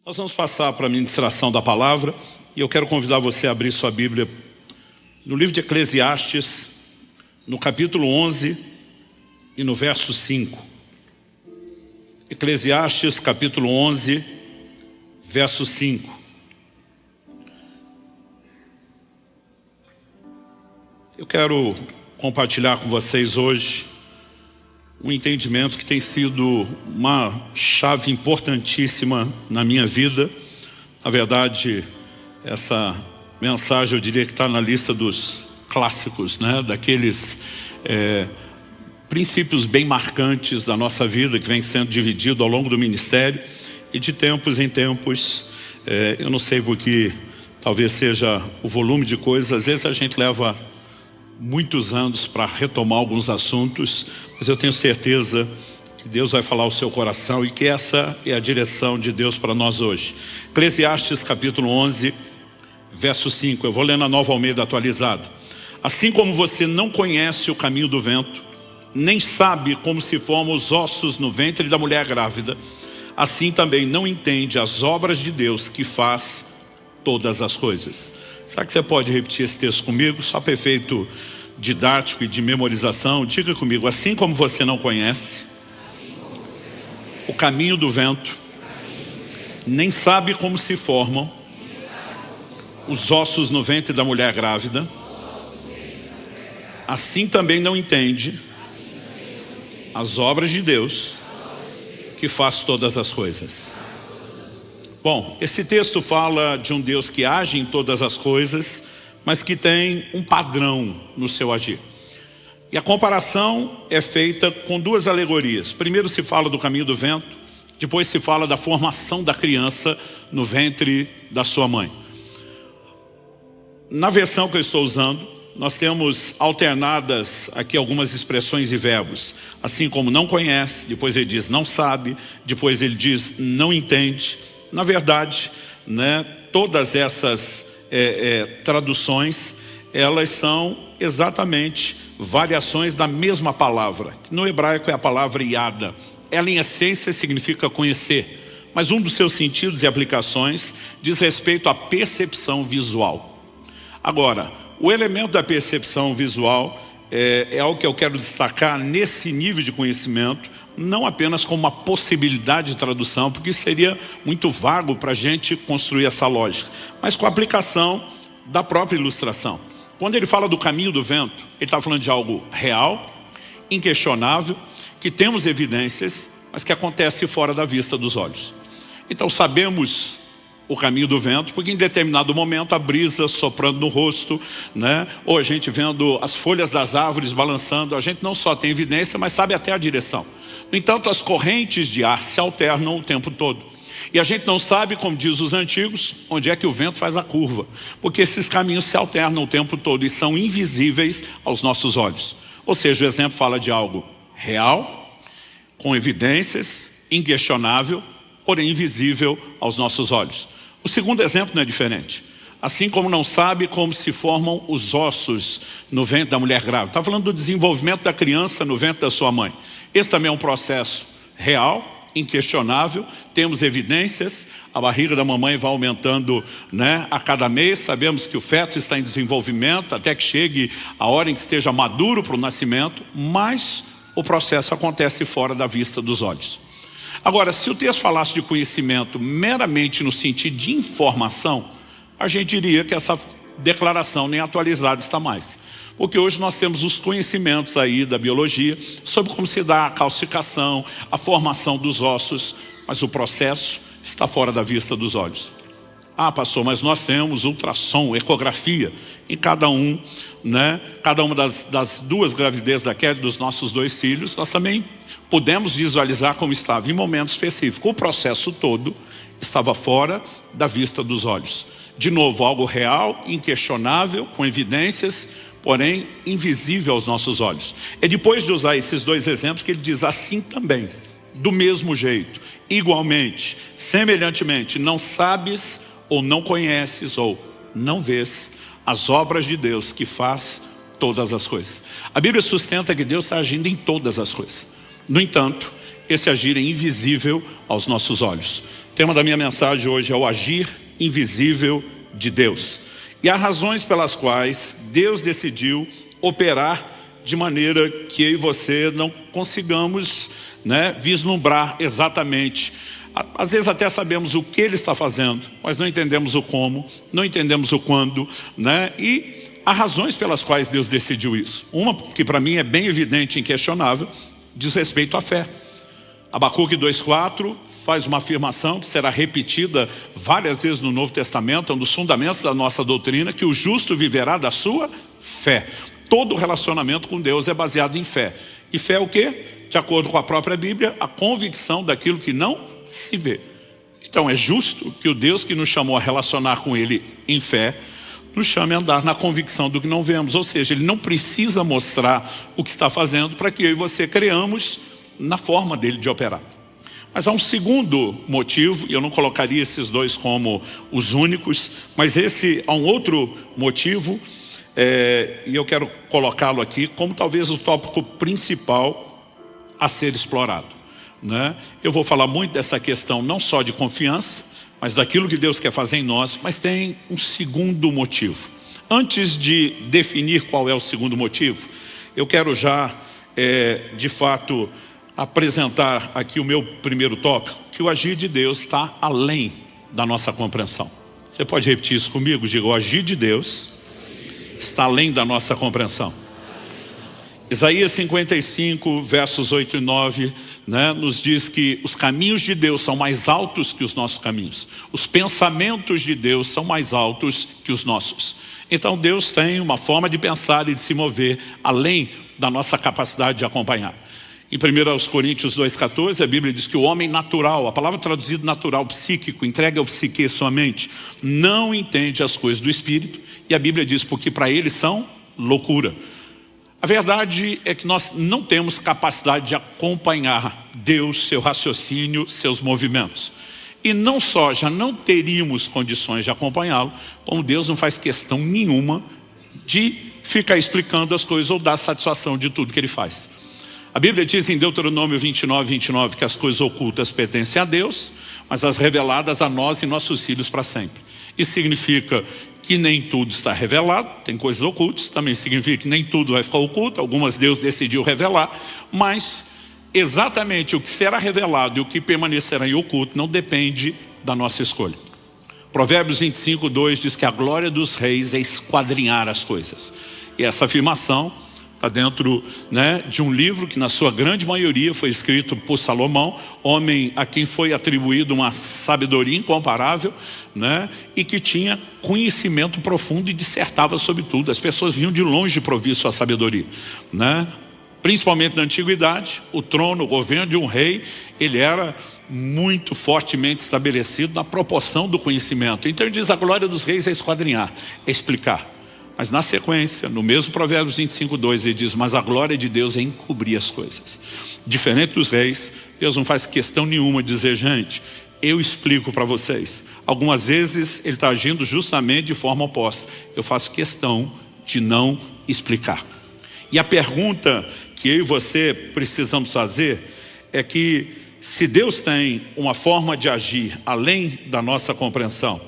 Nós vamos passar para a ministração da palavra e eu quero convidar você a abrir sua Bíblia no livro de Eclesiastes, no capítulo 11 e no verso 5. Eclesiastes, capítulo 11, verso 5. Eu quero compartilhar com vocês hoje um entendimento que tem sido uma chave importantíssima na minha vida. Na verdade, essa mensagem eu diria que está na lista dos clássicos, né? Daqueles princípios bem marcantes da nossa vida, que vem sendo dividido ao longo do ministério, e de tempos em tempos, eu não sei porque, talvez seja o volume de coisas, às vezes a gente leva muitos anos para retomar alguns assuntos, mas eu tenho certeza que Deus vai falar ao seu coração e que essa é a direção de Deus para nós hoje. Eclesiastes capítulo 11, verso 5, eu vou ler na Nova Almeida atualizada. Assim como você não conhece o caminho do vento, nem sabe como se formam os ossos no ventre da mulher grávida, assim também não entende as obras de Deus que faz todas as coisas. Será que você pode repetir esse texto comigo? Só para efeito didático e de memorização. Diga comigo: assim como você não conhece o caminho do vento, nem sabe como se formam os ossos no ventre da mulher grávida, assim também não entende as obras de Deus que faz todas as coisas. Bom, esse texto fala de um Deus que age em todas as coisas, mas que tem um padrão no seu agir. E a comparação é feita com duas alegorias. Primeiro se fala do caminho do vento, depois se fala da formação da criança no ventre da sua mãe. Na versão que eu estou usando, nós temos alternadas aqui algumas expressões e verbos. Assim como não conhece, depois ele diz não sabe, depois ele diz não entende. Na verdade, né, todas essas traduções, elas são exatamente variações da mesma palavra. No hebraico é a palavra iada. Ela em essência significa conhecer, mas um dos seus sentidos e aplicações diz respeito à percepção visual. Agora, o elemento da percepção visual é algo que eu quero destacar nesse nível de conhecimento, não apenas como uma possibilidade de tradução, porque isso seria muito vago para a gente construir essa lógica, mas com a aplicação da própria ilustração. Quando ele fala do caminho do vento, ele está falando de algo real, inquestionável, que temos evidências, mas que acontece fora da vista dos olhos. Então sabemos o caminho do vento, porque em determinado momento a brisa soprando no rosto, né? Ou a gente vendo as folhas das árvores balançando, a gente não só tem evidência, mas sabe até a direção. No entanto, as correntes de ar se alternam o tempo todo. E a gente não sabe, como diz os antigos, onde é que o vento faz a curva, porque esses caminhos se alternam o tempo todo e são invisíveis aos nossos olhos. Ou seja, o exemplo fala de algo real, com evidências, inquestionável, porém invisível aos nossos olhos. O segundo exemplo não é diferente. Assim como não sabe como se formam os ossos no ventre da mulher grávida. Está falando do desenvolvimento da criança no ventre da sua mãe. Esse também é um processo real, inquestionável. Temos evidências. A barriga da mamãe vai aumentando, né, a cada mês. Sabemos que o feto está em desenvolvimento até que chegue a hora em que esteja maduro para o nascimento. Mas o processo acontece fora da vista dos olhos. Agora, se o texto falasse de conhecimento meramente no sentido de informação, a gente diria que essa declaração nem atualizada está mais. Porque hoje nós temos os conhecimentos aí da biologia sobre como se dá a calcificação, a formação dos ossos, mas o processo está fora da vista dos olhos. Ah, pastor, mas nós temos ultrassom, ecografia em cada um, né? Cada uma das duas gravidezes da Kelly, dos nossos dois filhos, nós também pudemos visualizar como estava em momento específico. O processo todo estava fora da vista dos olhos. De novo, algo real, inquestionável, com evidências, porém invisível aos nossos olhos. É depois de usar esses dois exemplos que ele diz assim também, do mesmo jeito, igualmente, semelhantemente, não sabes ou não conheces ou não vês as obras de Deus que faz todas as coisas. A Bíblia sustenta que Deus está agindo em todas as coisas. No entanto, esse agir é invisível aos nossos olhos. tema da minha mensagem hoje é o agir invisível de Deus. E há razões pelas quais Deus decidiu operar de maneira que eu e você não consigamos, vislumbrar exatamente. Às vezes até sabemos o que Ele está fazendo, mas não entendemos o como, não entendemos o quando, E há razões pelas quais Deus decidiu isso. Uma que para mim é bem evidente e inquestionável, diz respeito à fé. Abacuque 2,4 faz uma afirmação que será repetida várias vezes no Novo Testamento, é um dos fundamentos da nossa doutrina, que o justo viverá da sua fé. Todo relacionamento com Deus é baseado em fé. E fé é o quê? De acordo com a própria Bíblia, a convicção daquilo que não se vê. Então é justo que o Deus que nos chamou a relacionar com Ele em fé, nos chame a andar na convicção do que não vemos. Ou seja, Ele não precisa mostrar o que está fazendo para que eu e você creamos na forma dele de operar. Mas há um segundo motivo, e eu não colocaria esses dois como os únicos, mas há um outro motivo, e eu quero colocá-lo aqui como talvez o tópico principal a ser explorado. Eu vou falar muito dessa questão não só de confiança, mas daquilo que Deus quer fazer em nós, mas tem um segundo motivo. Antes de definir qual é o segundo motivo, eu quero já, de fato, apresentar aqui o meu primeiro tópico, que o agir de Deus está além da nossa compreensão. Você pode repetir isso comigo? Diga, o agir de Deus está além da nossa compreensão. Isaías 55, versos 8 e 9, nos diz que os caminhos de Deus são mais altos que os nossos caminhos. Os pensamentos de Deus são mais altos que os nossos. Então Deus tem uma forma de pensar e de se mover além da nossa capacidade de acompanhar. Em 1 Coríntios 2,14, a Bíblia diz que o homem natural, a palavra traduzida natural, psíquico, entregue ao psique sua mente, não entende as coisas do Espírito, e a Bíblia diz porque para ele são loucura. A verdade é que nós não temos capacidade de acompanhar Deus, seu raciocínio, seus movimentos. E não só já não teríamos condições de acompanhá-lo, como Deus não faz questão nenhuma de ficar explicando as coisas ou dar satisfação de tudo que Ele faz. A Bíblia diz em Deuteronômio 29 que as coisas ocultas pertencem a Deus, mas as reveladas a nós e nossos filhos para sempre. Isso significa que nem tudo está revelado, tem coisas ocultas, também significa que nem tudo vai ficar oculto, algumas Deus decidiu revelar, mas exatamente o que será revelado e o que permanecerá em oculto não depende da nossa escolha. Provérbios 25:2 diz que a glória dos reis é esquadrinhar as coisas. E essa afirmação está dentro de um livro que na sua grande maioria foi escrito por Salomão, homem a quem foi atribuído uma sabedoria incomparável, e que tinha conhecimento profundo e dissertava sobre tudo. As pessoas vinham de longe para ouvir sua sabedoria. Principalmente na antiguidade, o trono, o governo de um rei, ele era muito fortemente estabelecido na proporção do conhecimento. Então ele diz, a glória dos reis é esquadrinhar, é explicar. Mas na sequência, no mesmo Provérbios 25:2, ele diz, mas a glória de Deus é encobrir as coisas. Diferente dos reis, Deus não faz questão nenhuma de dizer, gente, eu explico para vocês. Algumas vezes ele está agindo justamente de forma oposta. Eu faço questão de não explicar. E a pergunta que eu e você precisamos fazer é que se Deus tem uma forma de agir além da nossa compreensão,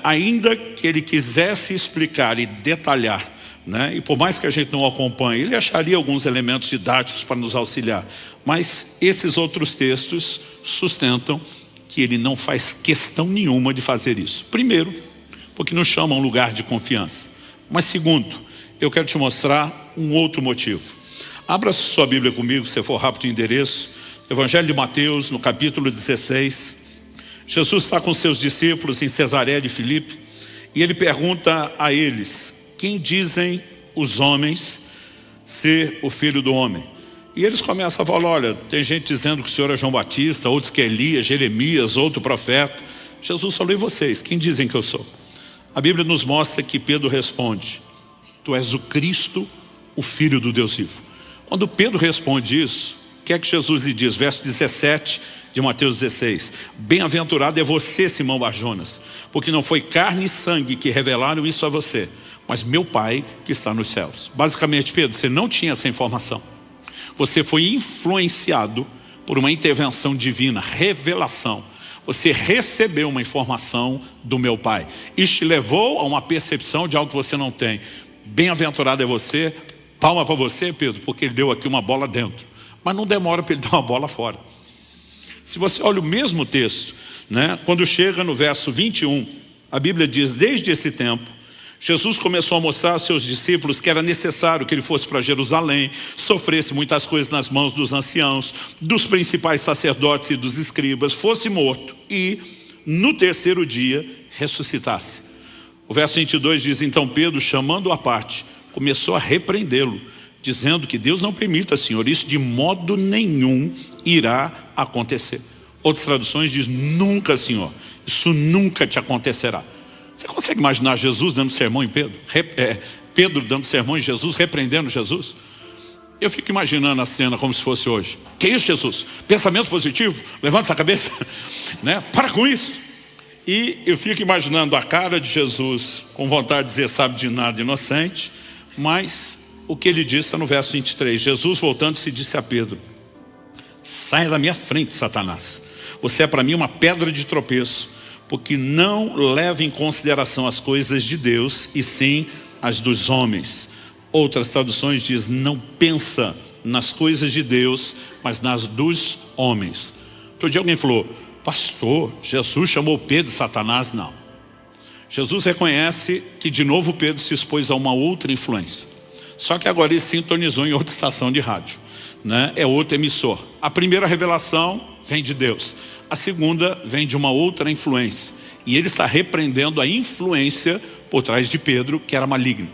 ainda que Ele quisesse explicar e detalhar, e por mais que a gente não acompanhe, Ele acharia alguns elementos didáticos para nos auxiliar, mas esses outros textos sustentam que Ele não faz questão nenhuma de fazer isso. Primeiro, porque nos chama a um lugar de confiança. Mas segundo, eu quero te mostrar um outro motivo. Abra sua Bíblia comigo, se for rápido o endereço, Evangelho de Mateus, no capítulo 16. Jesus está com seus discípulos em Cesareia de Filipe e ele pergunta a eles, quem dizem os homens ser o Filho do Homem? E eles começam a falar, olha, tem gente dizendo que o Senhor é João Batista, outros que é Elias, Jeremias, outro profeta. Jesus falou, e vocês, quem dizem que eu sou? A Bíblia nos mostra que Pedro responde, tu és o Cristo, o Filho do Deus vivo. Quando Pedro responde isso, o que é que Jesus lhe diz? Verso 17 de Mateus 16. Bem-aventurado é você, Simão Barjonas, porque não foi carne e sangue que revelaram isso a você, mas meu Pai que está nos céus. Basicamente, Pedro, você não tinha essa informação. Você foi influenciado por uma intervenção divina, revelação. Você recebeu uma informação do meu Pai. Isso te levou a uma percepção de algo que você não tem. Bem-aventurado é você, palma para você, Pedro, porque ele deu aqui uma bola dentro. Mas não demora para ele dar uma bola fora. Se você olha o mesmo texto, né, quando chega no verso 21, a Bíblia diz, desde esse tempo, Jesus começou a mostrar aos seus discípulos que era necessário que ele fosse para Jerusalém, sofresse muitas coisas nas mãos dos anciãos, dos principais sacerdotes e dos escribas, fosse morto e, no terceiro dia, ressuscitasse. O verso 22 diz, então Pedro, chamando-o à parte, começou a repreendê-lo, dizendo que Deus não permita, Senhor, isso de modo nenhum irá acontecer. Outras traduções dizem, nunca, Senhor, isso nunca te acontecerá. Você consegue imaginar Jesus dando sermão em Pedro? Pedro dando sermão em Jesus, repreendendo Jesus? Eu fico imaginando a cena como se fosse hoje. Que isso, Jesus? Pensamento positivo? Levanta a cabeça. Né? Para com isso. E eu fico imaginando a cara de Jesus, com vontade de dizer, sabe de nada, inocente. Mas o que ele disse está no verso 23. Jesus, voltando-se, disse a Pedro, saia da minha frente, Satanás. Você é para mim uma pedra de tropeço, porque não leva em consideração as coisas de Deus, e sim as dos homens. Outras traduções dizem, não pensa nas coisas de Deus, mas nas dos homens. Outro dia alguém falou, pastor, Jesus chamou Pedro de Satanás? Não. Jesus reconhece que de novo Pedro se expôs a uma outra influência. Só que agora ele sintonizou em outra estação de rádio, né? É outro emissor. A primeira revelação vem de Deus. A segunda vem de uma outra influência. E ele está repreendendo a influência por trás de Pedro, que era maligna.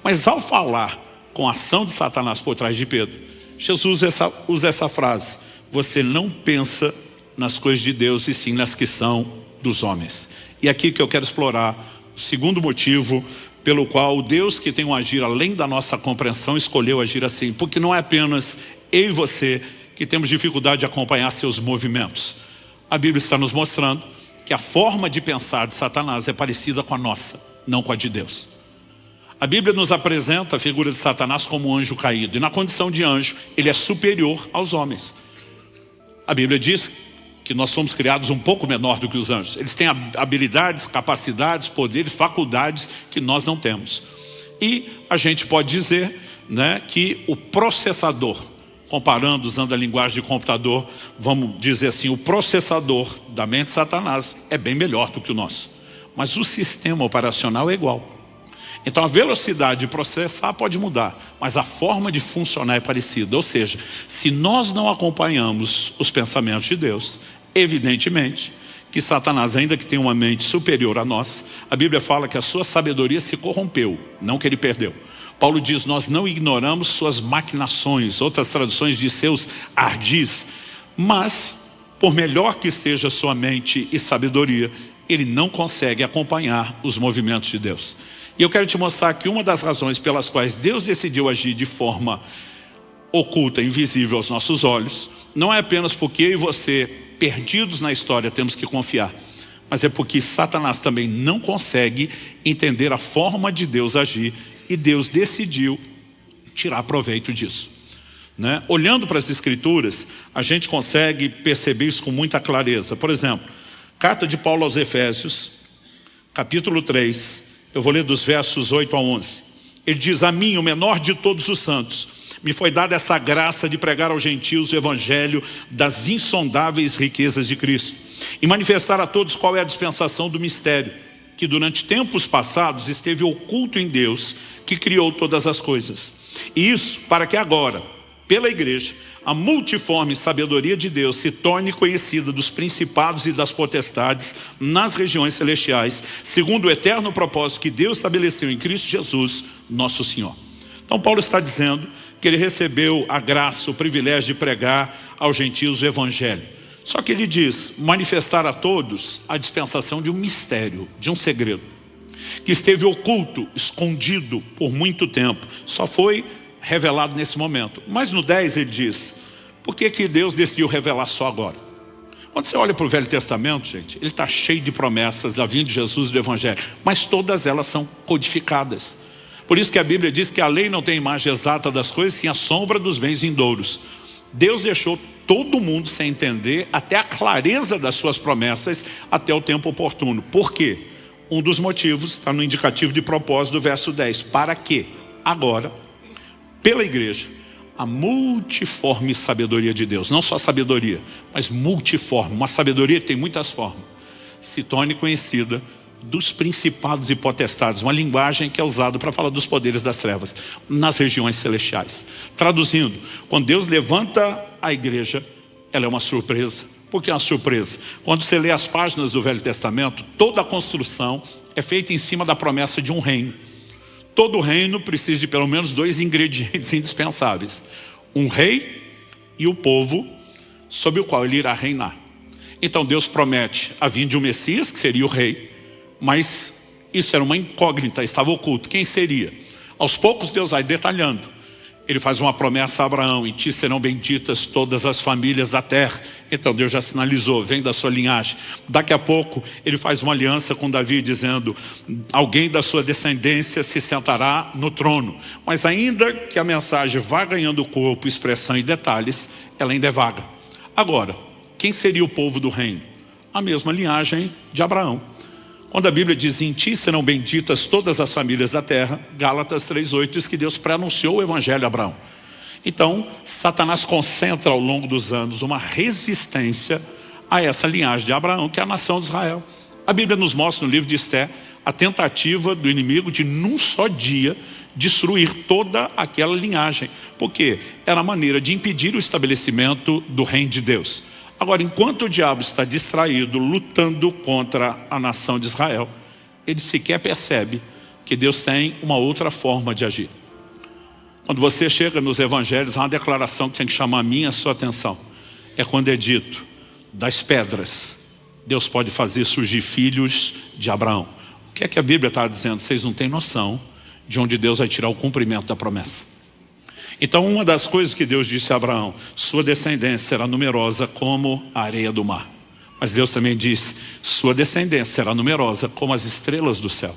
Mas ao falar com a ação de Satanás por trás de Pedro, Jesus usa essa frase, você não pensa nas coisas de Deus e sim nas que são dos homens. E aqui que eu quero explorar o segundo motivo pelo qual o Deus que tem um agir além da nossa compreensão escolheu agir assim. Porque não é apenas eu e você que temos dificuldade de acompanhar seus movimentos. A Bíblia está nos mostrando que a forma de pensar de Satanás é parecida com a nossa, não com a de Deus. A Bíblia nos apresenta a figura de Satanás como um anjo caído. E na condição de anjo, ele é superior aos homens. A Bíblia diz que nós somos criados um pouco menor do que os anjos. Eles têm habilidades, capacidades, poderes, faculdades que nós não temos. E a gente pode dizer, né, que o processador, comparando, usando a linguagem de computador, vamos dizer assim, o processador da mente de Satanás é bem melhor do que o nosso. Mas o sistema operacional é igual. Então a velocidade de processar pode mudar, mas a forma de funcionar é parecida. Ou seja, se nós não acompanhamos os pensamentos de Deus, evidentemente que Satanás, ainda que tenha uma mente superior a nós, a Bíblia fala que a sua sabedoria se corrompeu, não que ele perdeu. Paulo diz, nós não ignoramos suas maquinações, outras traduções de seus ardis, mas por melhor que seja sua mente e sabedoria, ele não consegue acompanhar os movimentos de Deus. E eu quero te mostrar que uma das razões pelas quais Deus decidiu agir de forma oculta, invisível aos nossos olhos, não é apenas porque eu e você, perdidos na história, temos que confiar, mas é porque Satanás também não consegue entender a forma de Deus agir, e Deus decidiu tirar proveito disso, né? Olhando para as Escrituras, a gente consegue perceber isso com muita clareza. Por exemplo, carta de Paulo aos Efésios, capítulo 3, eu vou ler dos versos 8 a 11. Ele diz, a mim, o menor de todos os santos, me foi dada essa graça de pregar aos gentios o evangelho das insondáveis riquezas de Cristo e manifestar a todos qual é a dispensação do mistério, que durante tempos passados esteve oculto em Deus, que criou todas as coisas. E isso para que agora, pela igreja, a multiforme sabedoria de Deus se torne conhecida dos principados e das potestades nas regiões celestiais, segundo o eterno propósito que Deus estabeleceu em Cristo Jesus, nosso Senhor. Então Paulo está dizendo que ele recebeu a graça, o privilégio de pregar aos gentios o evangelho. Só que ele diz, manifestar a todos a dispensação de um mistério, de um segredo, que esteve oculto, escondido por muito tempo, só foi revelado nesse momento. Mas no 10 ele diz, por que Deus decidiu revelar só agora? Quando você olha para o Velho Testamento, gente, ele está cheio de promessas da vinda de Jesus e do Evangelho, mas todas elas são codificadas. Por isso que a Bíblia diz que a lei não tem imagem exata das coisas, sim a sombra dos bens vindouros. Deus deixou todo mundo sem entender até a clareza das suas promessas até o tempo oportuno. Por quê? Um dos motivos está no indicativo de propósito do verso 10. Para que agora, pela igreja, a multiforme sabedoria de Deus, não só sabedoria, mas multiforme, uma sabedoria que tem muitas formas, se torne conhecida dos principados e potestades, uma linguagem que é usada para falar dos poderes das trevas nas regiões celestiais. Traduzindo, quando Deus levanta a igreja, ela é uma surpresa. Por que é uma surpresa? Quando você lê as páginas do Velho Testamento, toda a construção é feita em cima da promessa de um reino. Todo reino precisa de pelo menos 2 ingredientes indispensáveis: um rei e o povo sobre o qual ele irá reinar. Então Deus promete a vinda de um Messias, que seria o rei, mas isso era uma incógnita, estava oculto. Quem seria? Aos poucos Deus vai detalhando. Ele faz uma promessa a Abraão: em ti serão benditas todas as famílias da terra. Então Deus já sinalizou, vem da sua linhagem. Daqui a pouco ele faz uma aliança com Davi, dizendo: alguém da sua descendência se sentará no trono. Mas ainda que a mensagem vá ganhando corpo, expressão e detalhes, ela ainda é vaga. Agora, quem seria o povo do reino? A mesma linhagem de Abraão. Quando a Bíblia diz: em ti serão benditas todas as famílias da terra, Gálatas 3,8 diz que Deus pré-anunciou o evangelho a Abraão. Então, Satanás concentra ao longo dos anos uma resistência a essa linhagem de Abraão, que é a nação de Israel. A Bíblia nos mostra no livro de Esté a tentativa do inimigo de, num só dia, destruir toda aquela linhagem, porque era a maneira de impedir o estabelecimento do reino de Deus. Agora, enquanto o diabo está distraído, lutando contra a nação de Israel, ele sequer percebe que Deus tem uma outra forma de agir. Quando você chega nos evangelhos, há uma declaração que tem que chamar a minha e a sua atenção. É quando é dito: das pedras, Deus pode fazer surgir filhos de Abraão. O que é que a Bíblia está dizendo? Vocês não têm noção de onde Deus vai tirar o cumprimento da promessa. Então, uma das coisas que Deus disse a Abraão: sua descendência será numerosa como a areia do mar. Mas Deus também disse: sua descendência será numerosa como as estrelas do céu.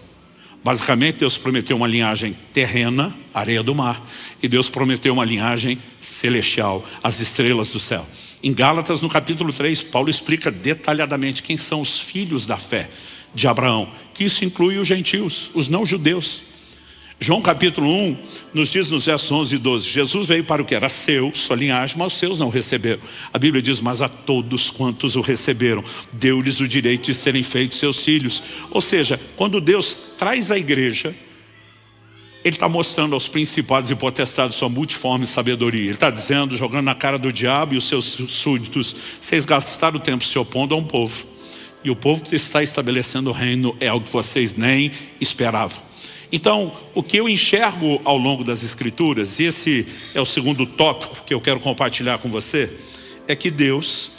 Basicamente, Deus prometeu uma linhagem terrena, areia do mar, e Deus prometeu uma linhagem celestial, as estrelas do céu. Em Gálatas, no capítulo 3, Paulo explica detalhadamente quem são os filhos da fé de Abraão, que isso inclui os gentios, os não-judeus. João capítulo 1 nos diz nos versos 11 e 12, Jesus veio para o que era seu, sua linhagem, mas os seus não receberam. A Bíblia diz: mas a todos quantos o receberam, deu-lhes o direito de serem feitos seus filhos. Ou seja, quando Deus traz a igreja, Ele está mostrando aos principados e potestades sua multiforme sabedoria. Ele está dizendo, jogando na cara do diabo e os seus súditos: vocês gastaram o tempo se opondo a um povo, e o povo que está estabelecendo o reino é algo que vocês nem esperavam. Então, o que eu enxergo ao longo das Escrituras, e esse é o segundo tópico que eu quero compartilhar com você, é que Deus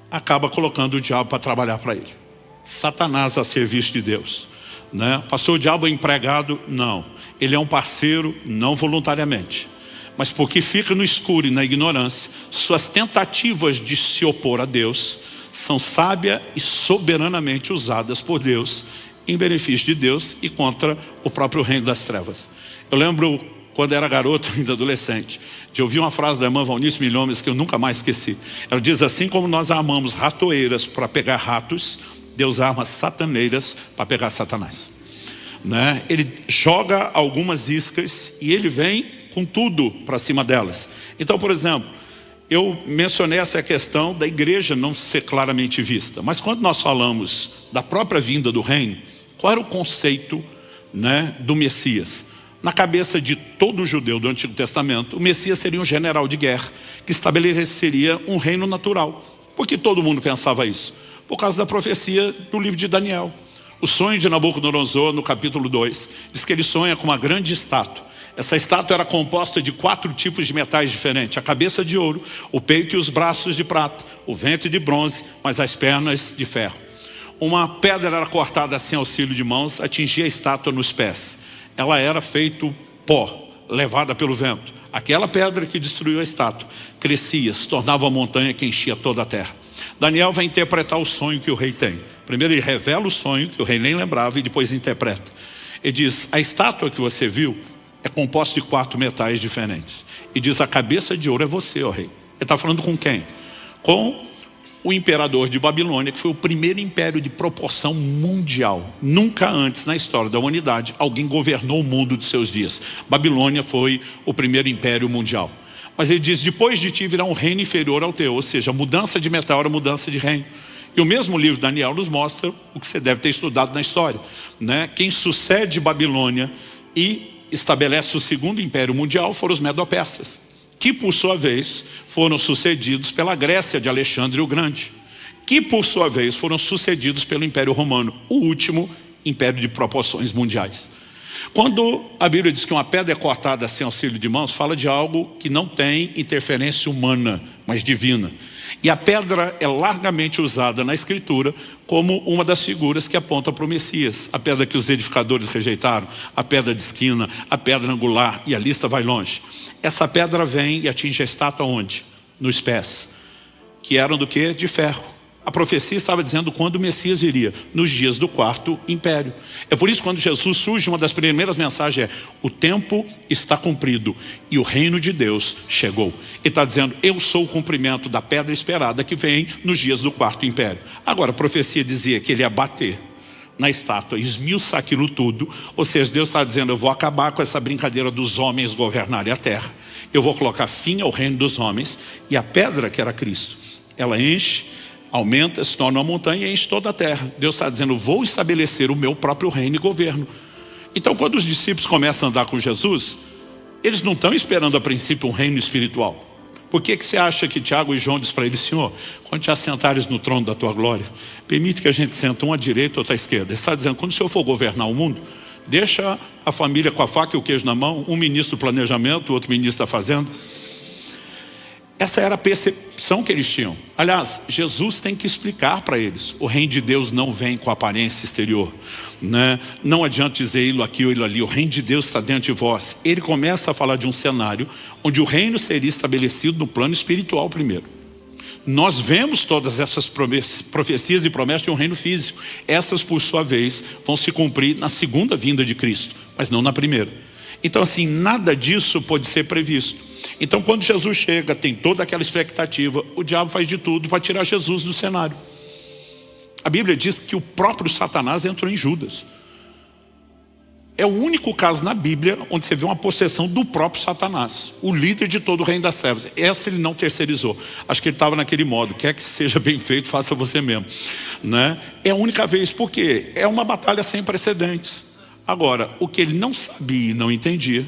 acaba colocando o diabo para trabalhar para ele. Satanás a serviço de Deus, né? Passou o diabo empregado? Não. Ele é um parceiro, não voluntariamente, mas porque fica no escuro e na ignorância, suas tentativas de se opor a Deus são sábia e soberanamente usadas por Deus em benefício de Deus e contra o próprio reino das trevas. Eu lembro, quando era garoto, ainda adolescente, de ouvir uma frase da irmã Valnice Milhomes que eu nunca mais esqueci. Ela diz: assim como nós armamos ratoeiras para pegar ratos, Deus arma sataneiras para pegar Satanás, né? Ele joga algumas iscas e ele vem com tudo para cima delas. Então, por exemplo, eu mencionei essa questão da igreja não ser claramente vista, mas quando nós falamos da própria vinda do reino, qual era o conceito, né, do Messias? Na cabeça de todo judeu do Antigo Testamento, o Messias seria um general de guerra que estabeleceria um reino natural. Por que todo mundo pensava isso? Por causa da profecia do livro de Daniel. O sonho de Nabucodonosor, no capítulo 2, diz que ele sonha com uma grande estátua. Essa estátua era composta de 4 tipos de metais diferentes: a cabeça de ouro, o peito e os braços de prata, o ventre de bronze, mas as pernas de ferro. Uma pedra era cortada assim ao auxílio de mãos, atingia a estátua nos pés. Ela era feito pó, levada pelo vento. Aquela pedra que destruiu a estátua crescia, se tornava uma montanha que enchia toda a terra. Daniel vai interpretar o sonho que o rei tem. Primeiro ele revela o sonho, que o rei nem lembrava, e depois interpreta. Ele diz: a estátua que você viu, é composto de 4 metais diferentes. E diz, a cabeça de ouro é você, ó rei. Ele está falando com quem? Com o imperador de Babilônia, que foi o primeiro império de proporção mundial. Nunca antes na história da humanidade alguém governou o mundo de seus dias. Babilônia foi o primeiro império mundial. Mas ele diz, depois de ti virá um reino inferior ao teu, ou seja, a mudança de metal era mudança de reino. E o mesmo livro de Daniel nos mostra o que você deve ter estudado na história, né? Quem sucede Babilônia e estabelece o segundo império mundial foram os Medo-Persas, que por sua vez foram sucedidos pela Grécia de Alexandre o Grande, que por sua vez foram sucedidos pelo Império Romano, o último império de proporções mundiais. Quando a Bíblia diz que uma pedra é cortada sem auxílio de mãos, fala de algo que não tem interferência humana, mas divina. E a pedra é largamente usada na Escritura como uma das figuras que aponta para o Messias. A pedra que os edificadores rejeitaram, a pedra de esquina, a pedra angular, e a lista vai longe. Essa pedra vem e atinge a estátua onde? Nos pés, que eram do quê? De ferro. A profecia estava dizendo quando o Messias iria, nos dias do 4º império. É por isso que quando Jesus surge, uma das primeiras mensagens é: o tempo está cumprido e o reino de Deus chegou. Ele está dizendo, eu sou o cumprimento da pedra esperada que vem nos dias do 4º império. Agora, a profecia dizia que ele ia bater na estátua, esmiuçar aquilo tudo. Ou seja, Deus está dizendo, eu vou acabar com essa brincadeira dos homens governarem a terra. Eu vou colocar fim ao reino dos homens. E a pedra, que era Cristo, ela enche, aumenta, se torna uma montanha e enche toda a terra. Deus está dizendo, vou estabelecer o meu próprio reino e governo. Então, quando os discípulos começam a andar com Jesus, eles não estão esperando a princípio um reino espiritual. Por que você acha que Tiago e João diz para ele, Senhor, quando te assentares no trono da tua glória, permite que a gente sente um à direita e outro à esquerda? Ele está dizendo, quando o Senhor for governar o mundo, deixa a família com a faca e o queijo na mão, um ministro do planejamento, o outro ministro da fazenda. Essa era a percepção que eles tinham. Aliás, Jesus tem que explicar para eles. O reino de Deus não vem com aparência exterior, né? Não adianta dizer ele aqui ou ele ali. O reino de Deus está dentro de vós. Ele começa a falar de um cenário onde o reino seria estabelecido no plano espiritual primeiro. Nós vemos todas essas profecias e promessas de um reino físico. Essas, por sua vez, vão se cumprir na segunda vinda de Cristo, mas não na primeira. Então, assim, nada disso pode ser previsto. Então, quando Jesus chega, tem toda aquela expectativa, o diabo faz de tudo para tirar Jesus do cenário. A Bíblia diz que o próprio Satanás entrou em Judas. É o único caso na Bíblia onde você vê uma possessão do próprio Satanás, o líder de todo o reino das trevas. Essa ele não terceirizou. Acho que ele estava naquele modo, quer que seja bem feito, faça você mesmo, né? É a única vez, porque é uma batalha sem precedentes. Agora, o que ele não sabia e não entendia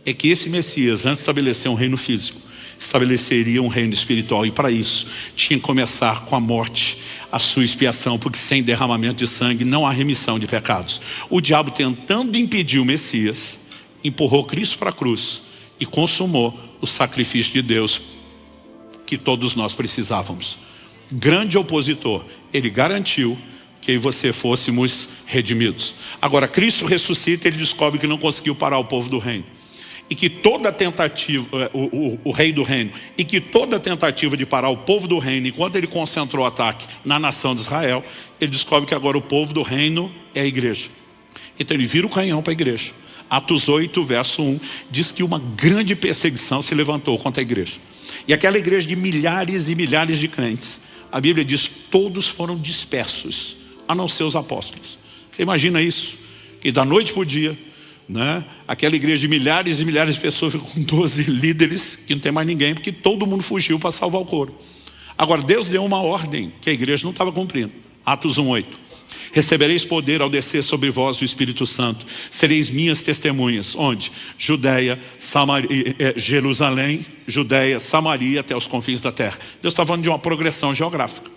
é que esse Messias, antes de estabelecer um reino físico, estabeleceria um reino espiritual. E para isso, tinha que começar com a morte, a sua expiação, porque sem derramamento de sangue não há remissão de pecados. O diabo, tentando impedir o Messias, empurrou Cristo para a cruz e consumou o sacrifício de Deus que todos nós precisávamos. Grande opositor, ele garantiu que eu e você fôssemos redimidos. Agora, Cristo ressuscita, ele descobre que não conseguiu parar o povo do reino. E que toda tentativa, o rei do reino, e que toda tentativa de parar o povo do reino, enquanto ele concentrou o ataque na nação de Israel, ele descobre que agora o povo do reino é a igreja. Então ele vira o canhão para a igreja. Atos 8, verso 1, diz que uma grande perseguição se levantou contra a igreja. E aquela igreja de milhares e milhares de crentes, a Bíblia diz, todos foram dispersos, a não ser os apóstolos. Você imagina isso? Que da noite para o dia, né? Aquela igreja de milhares e milhares de pessoas ficou com 12 líderes, que não tem mais ninguém, porque todo mundo fugiu para salvar o coro. Agora, Deus deu uma ordem que a igreja não estava cumprindo. Atos 1:8. Recebereis poder ao descer sobre vós o Espírito Santo. Sereis minhas testemunhas. Onde? Judeia, Jerusalém, Judeia, Samaria, até os confins da terra. Deus está falando de uma progressão geográfica.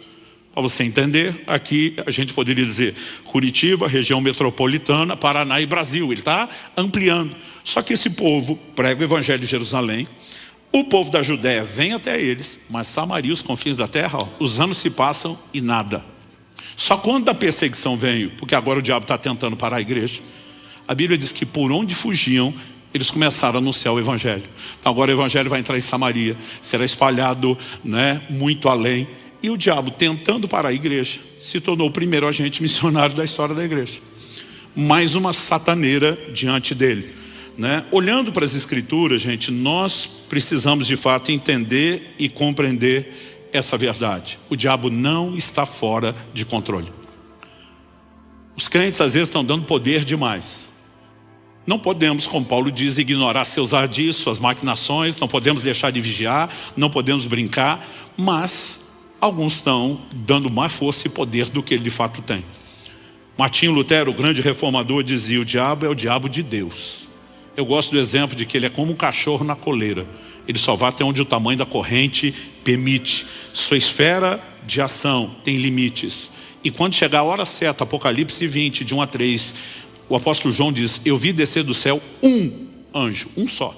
Para você entender, aqui a gente poderia dizer Curitiba, região metropolitana, Paraná e Brasil. Ele está ampliando. Só que esse povo prega o evangelho de Jerusalém. O povo da Judéia vem até eles, mas Samaria, os confins da terra, ó, os anos se passam e nada. Só quando a perseguição veio, porque agora o diabo está tentando parar a igreja, a Bíblia diz que por onde fugiam, eles começaram a anunciar o evangelho. Então agora o evangelho vai entrar em Samaria, será espalhado, né, muito além. E o diabo, tentando parar a igreja, se tornou o primeiro agente missionário da história da igreja. Mais uma sataneira diante dele, né? Olhando para as Escrituras, gente, nós precisamos de fato entender e compreender essa verdade. O diabo não está fora de controle. Os crentes às vezes estão dando poder demais. Não podemos, como Paulo diz, ignorar seus ardis, suas maquinações, não podemos deixar de vigiar, não podemos brincar, mas alguns estão dando mais força e poder do que ele de fato tem. Martinho Lutero, o grande reformador, dizia: o diabo é o diabo de Deus. Eu gosto do exemplo de que ele é como um cachorro na coleira. Ele só vai até onde o tamanho da corrente permite. Sua esfera de ação tem limites. E quando chegar a hora certa, Apocalipse 20, de 1 a 3, o apóstolo João diz: eu vi descer do céu um anjo, um só,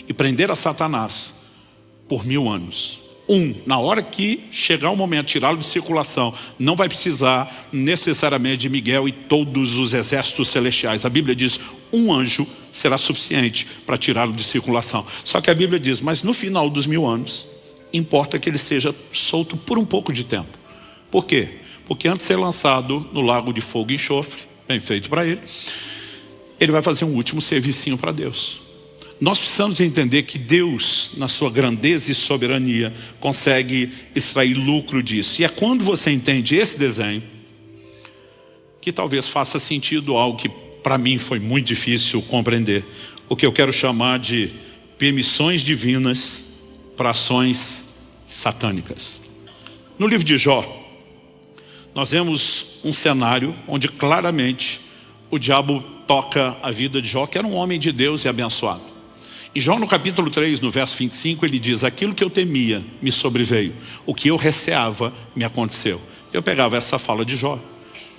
e prender a Satanás por 1000 anos. Na hora que chegar o momento de tirá-lo de circulação, não vai precisar necessariamente de Miguel e todos os exércitos celestiais. A Bíblia diz: um anjo será suficiente para tirá-lo de circulação. Só que a Bíblia diz: mas no final dos 1000 anos, importa que ele seja solto por um pouco de tempo. Por quê? Porque antes de ser lançado no lago de fogo e enxofre, bem feito para ele, ele vai fazer um último servicinho para Deus. Nós precisamos entender que Deus, na sua grandeza e soberania, consegue extrair lucro disso. E é quando você entende esse desenho que talvez faça sentido algo que para mim foi muito difícil compreender. O que eu quero chamar de permissões divinas para ações satânicas. No livro de Jó, nós vemos um cenário onde claramente o diabo toca a vida de Jó, que era um homem de Deus e abençoado. Em Jó, no capítulo 3, no verso 25, ele diz: aquilo que eu temia me sobreveio, o que eu receava me aconteceu. Eu pegava essa fala de Jó,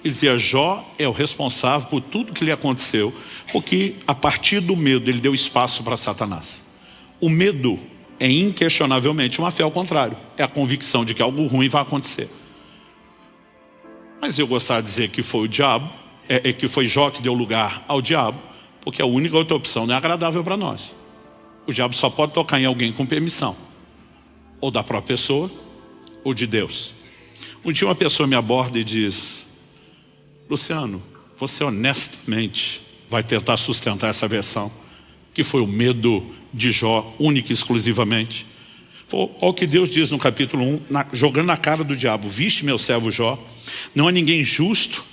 ele dizia: Jó é o responsável por tudo que lhe aconteceu, porque a partir do medo ele deu espaço para Satanás. O medo é inquestionavelmente uma fé ao contrário, é a convicção de que algo ruim vai acontecer. Mas eu gostaria de dizer que foi o diabo, que foi Jó que deu lugar ao diabo, porque a única outra opção não é agradável para nós. O diabo só pode tocar em alguém com permissão, ou da própria pessoa, ou de Deus. Um dia uma pessoa me aborda e diz: Luciano, você honestamente vai tentar sustentar essa versão, que foi o medo de Jó, única e exclusivamente? Olha o que Deus diz no capítulo 1, jogando na cara do diabo: viste meu servo Jó, não há ninguém justo,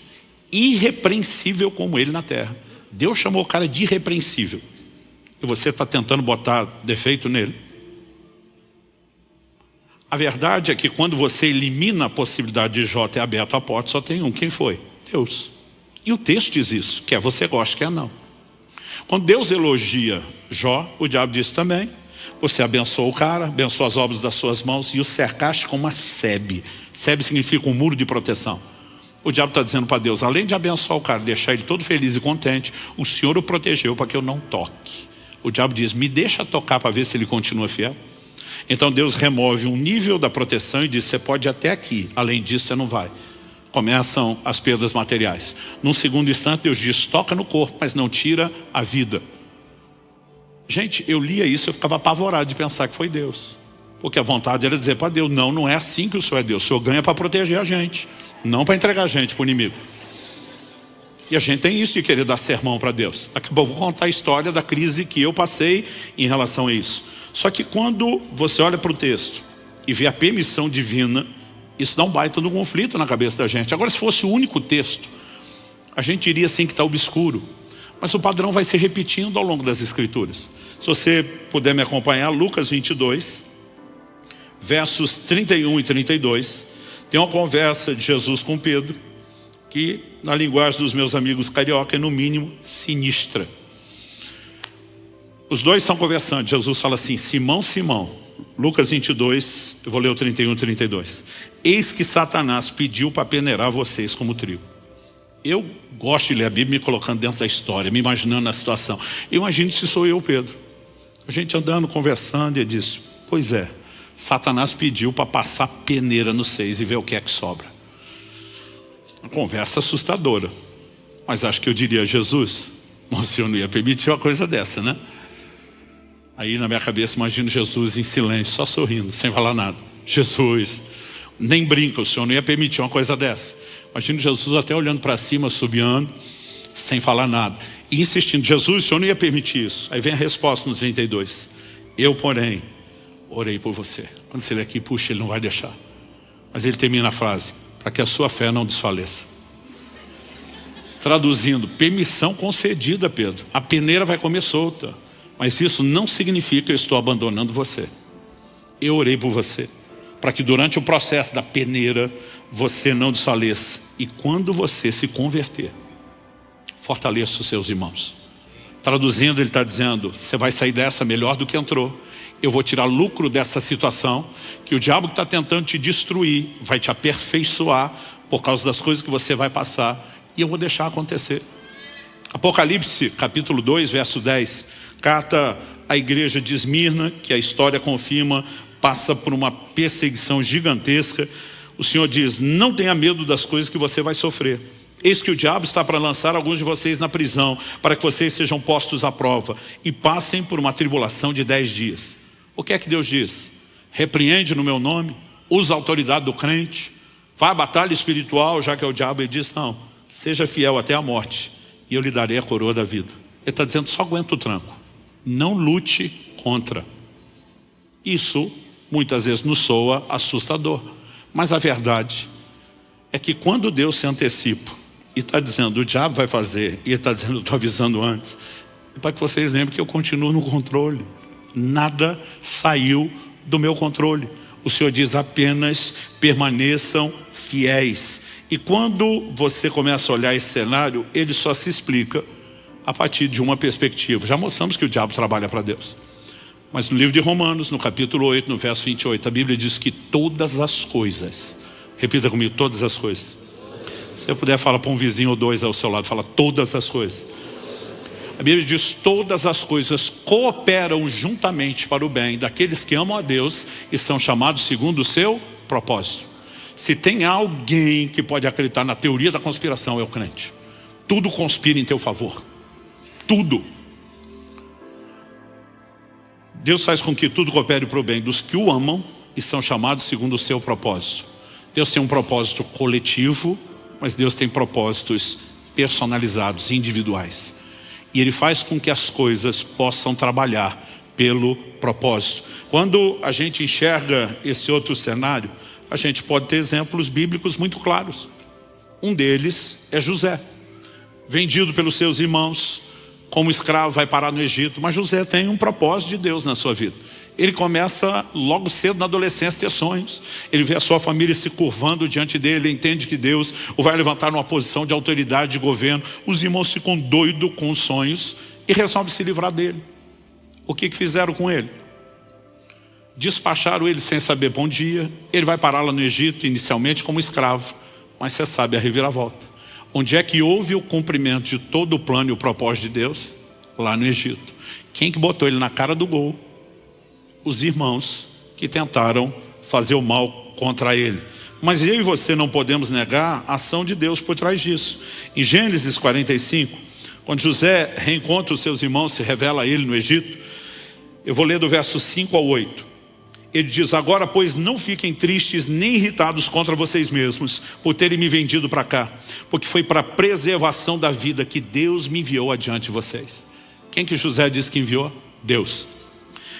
irrepreensível como ele na terra. Deus chamou o cara de irrepreensível. E você está tentando botar defeito nele? A verdade é que quando você elimina a possibilidade de Jó ter aberto a porta, só tem um. Quem foi? Deus. E o texto diz isso, quer você goste, quer não. Quando Deus elogia Jó, o diabo diz também: você abençoou o cara, abençoou as obras das suas mãos e o cercaste com uma sebe. Sebe significa um muro de proteção. O diabo está dizendo para Deus: além de abençoar o cara, deixar ele todo feliz e contente, o Senhor o protegeu para que eu não toque. O diabo diz: me deixa tocar para ver se ele continua fiel. Então Deus remove um nível da proteção e diz: você pode ir até aqui, além disso você não vai. Começam as perdas materiais. Num segundo instante Deus diz: toca no corpo, mas não tira a vida. Gente, eu lia isso, eu ficava apavorado de pensar que foi Deus. Porque a vontade era dizer para Deus: não, não é assim que o Senhor é Deus. O Senhor ganha para proteger a gente, não para entregar a gente para o inimigo. E a gente tem isso de querer dar sermão para Deus. Daqui a pouco eu vou contar a história da crise que eu passei em relação a isso. Só que quando você olha para o texto e vê a permissão divina, isso dá um baita no conflito na cabeça da gente. Agora, se fosse o único texto, a gente iria assim que está obscuro. Mas o padrão vai se repetindo ao longo das Escrituras. Se você puder me acompanhar, Lucas 22, versos 31 e 32, tem uma conversa de Jesus com Pedro, que na linguagem dos meus amigos carioca é no mínimo sinistra. Os dois estão conversando. Jesus fala assim: Simão, Simão, Lucas 22, eu vou ler o 31 e 32. Eis que Satanás pediu para peneirar vocês como trigo. Eu gosto de ler a Bíblia me colocando dentro da história, me imaginando na situação. Eu imagino se sou eu, Pedro. A gente andando, conversando, e ele diz: pois é, Satanás pediu para passar peneira nos seis e ver o que é que sobra. Uma conversa assustadora. Mas acho que eu diria: Jesus, o Senhor não ia permitir uma coisa dessa, né? Aí na minha cabeça imagino Jesus em silêncio, só sorrindo, sem falar nada. Jesus, nem brinca, o Senhor não ia permitir uma coisa dessa. Imagino Jesus até olhando para cima, subiando, sem falar nada. E insistindo, Jesus, o Senhor não ia permitir isso. Aí vem a resposta no 32. Eu, porém, orei por você. Quando você lê aqui, puxa, ele não vai deixar. Mas ele termina a frase, para que a sua fé não desfaleça. Traduzindo, permissão concedida, Pedro. A peneira vai comer solta. Mas isso não significa que eu estou abandonando você. Eu orei por você, para que durante o processo da peneira, você não desfaleça. E quando você se converter, fortaleça os seus irmãos. Traduzindo, ele está dizendo, você vai sair dessa melhor do que entrou. Eu vou tirar lucro dessa situação, que o diabo que está tentando te destruir, vai te aperfeiçoar por causa das coisas que você vai passar. E eu vou deixar acontecer. Apocalipse, capítulo 2, verso 10. Carta à igreja de Esmirna, que a história confirma, passa por uma perseguição gigantesca. O Senhor diz, não tenha medo das coisas que você vai sofrer. Eis que o diabo está para lançar alguns de vocês na prisão, para que vocês sejam postos à prova e passem por uma tribulação de 10 dias. O que é que Deus diz? Repreende no meu nome, usa a autoridade do crente, vai à batalha espiritual, já que é o diabo. Ele diz, não, seja fiel até a morte e eu lhe darei a coroa da vida. Ele está dizendo, só aguenta o tranco, não lute contra. Isso muitas vezes nos soa assustador, mas a verdade é que quando Deus se antecipa e está dizendo, o diabo vai fazer, e ele está dizendo, eu estou avisando antes, é para que vocês lembrem que eu continuo no controle. Nada saiu do meu controle. O Senhor diz, apenas permaneçam fiéis. E quando você começa a olhar esse cenário, ele só se explica a partir de uma perspectiva. Já mostramos que o diabo trabalha para Deus. Mas no livro de Romanos, no capítulo 8, no verso 28, a Bíblia diz que todas as coisas, repita comigo, todas as coisas. Se você puder falar para um vizinho ou dois ao seu lado, fala todas as coisas. A Bíblia diz, todas as coisas cooperam juntamente para o bem daqueles que amam a Deus e são chamados segundo o seu propósito. Se tem alguém que pode acreditar na teoria da conspiração, é o crente. Tudo conspira em teu favor. Tudo. Deus faz com que tudo coopere para o bem dos que o amam e são chamados segundo o seu propósito. Deus tem um propósito coletivo, mas Deus tem propósitos personalizados, individuais. E Ele faz com que as coisas possam trabalhar pelo propósito. Quando a gente enxerga esse outro cenário, a gente pode ter exemplos bíblicos muito claros. Um deles é José, vendido pelos seus irmãos, como escravo, vai parar no Egito. Mas José tem um propósito de Deus na sua vida. Ele começa logo cedo na adolescência a ter sonhos. Ele vê a sua família se curvando diante dele. Ele entende que Deus o vai levantar numa posição de autoridade, de governo. Os irmãos ficam doidos com os sonhos e resolvem se livrar dele. O que fizeram com ele? Despacharam ele sem saber bom dia. Ele vai parar lá no Egito, inicialmente como escravo. Mas você sabe a reviravolta. Onde é que houve o cumprimento de todo o plano e o propósito de Deus? Lá no Egito. Quem que botou ele na cara do gol? Os irmãos que tentaram fazer o mal contra ele. Mas eu e você não podemos negar a ação de Deus por trás disso. Em Gênesis 45, quando José reencontra os seus irmãos, se revela a ele no Egito, eu vou ler do verso 5 ao 8. Ele diz, agora pois não fiquem tristes nem irritados contra vocês mesmos por terem me vendido para cá, porque foi para a preservação da vida que Deus me enviou adiante de vocês. Quem que José disse que enviou? Deus.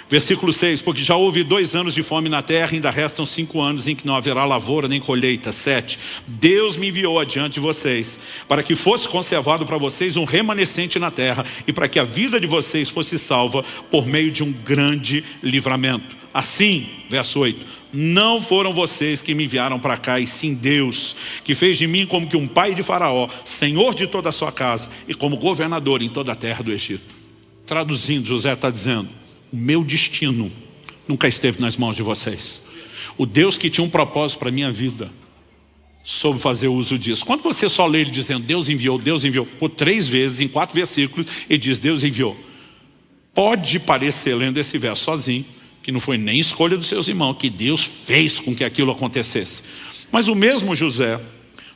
Versículo 6, porque já houve 2 anos de fome na terra, ainda restam 5 anos em que não haverá lavoura nem colheita. 7, Deus me enviou adiante de vocês, para que fosse conservado para vocês um remanescente na terra, e para que a vida de vocês fosse salva por meio de um grande livramento. Assim, verso 8, não foram vocês que me enviaram para cá, e sim Deus, que fez de mim como que um pai de Faraó, senhor de toda a sua casa, e como governador em toda a terra do Egito. Traduzindo, José está dizendo, o meu destino nunca esteve nas mãos de vocês. O Deus que tinha um propósito para a minha vida soube fazer uso disso. Quando você só lê ele dizendo Deus enviou, por 3 vezes, em 4 versículos, ele diz Deus enviou. Pode parecer, lendo esse verso sozinho, que não foi nem escolha dos seus irmãos, que Deus fez com que aquilo acontecesse. Mas o mesmo José,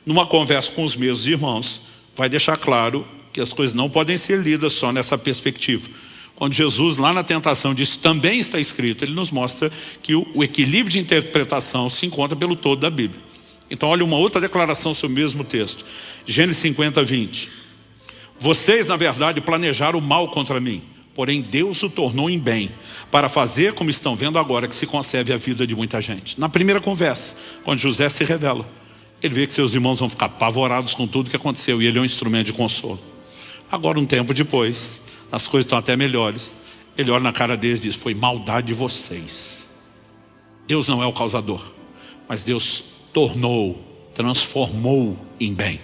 numa conversa com os meus irmãos, vai deixar claro que as coisas não podem ser lidas só nessa perspectiva. Quando Jesus, lá na tentação, diz, também está escrito, ele nos mostra que o equilíbrio de interpretação se encontra pelo todo da Bíblia. Então olha uma outra declaração sobre o mesmo texto. Gênesis 50, 20. Vocês, na verdade, planejaram o mal contra mim. Porém, Deus o tornou em bem, para fazer, como estão vendo agora, que se conserve a vida de muita gente. Na primeira conversa, quando José se revela, ele vê que seus irmãos vão ficar apavorados com tudo que aconteceu, e ele é um instrumento de consolo. Agora, um tempo depois, as coisas estão até melhores. Ele olha na cara deles e diz: foi maldade de vocês. Deus não é o causador, mas Deus tornou, transformou em bem.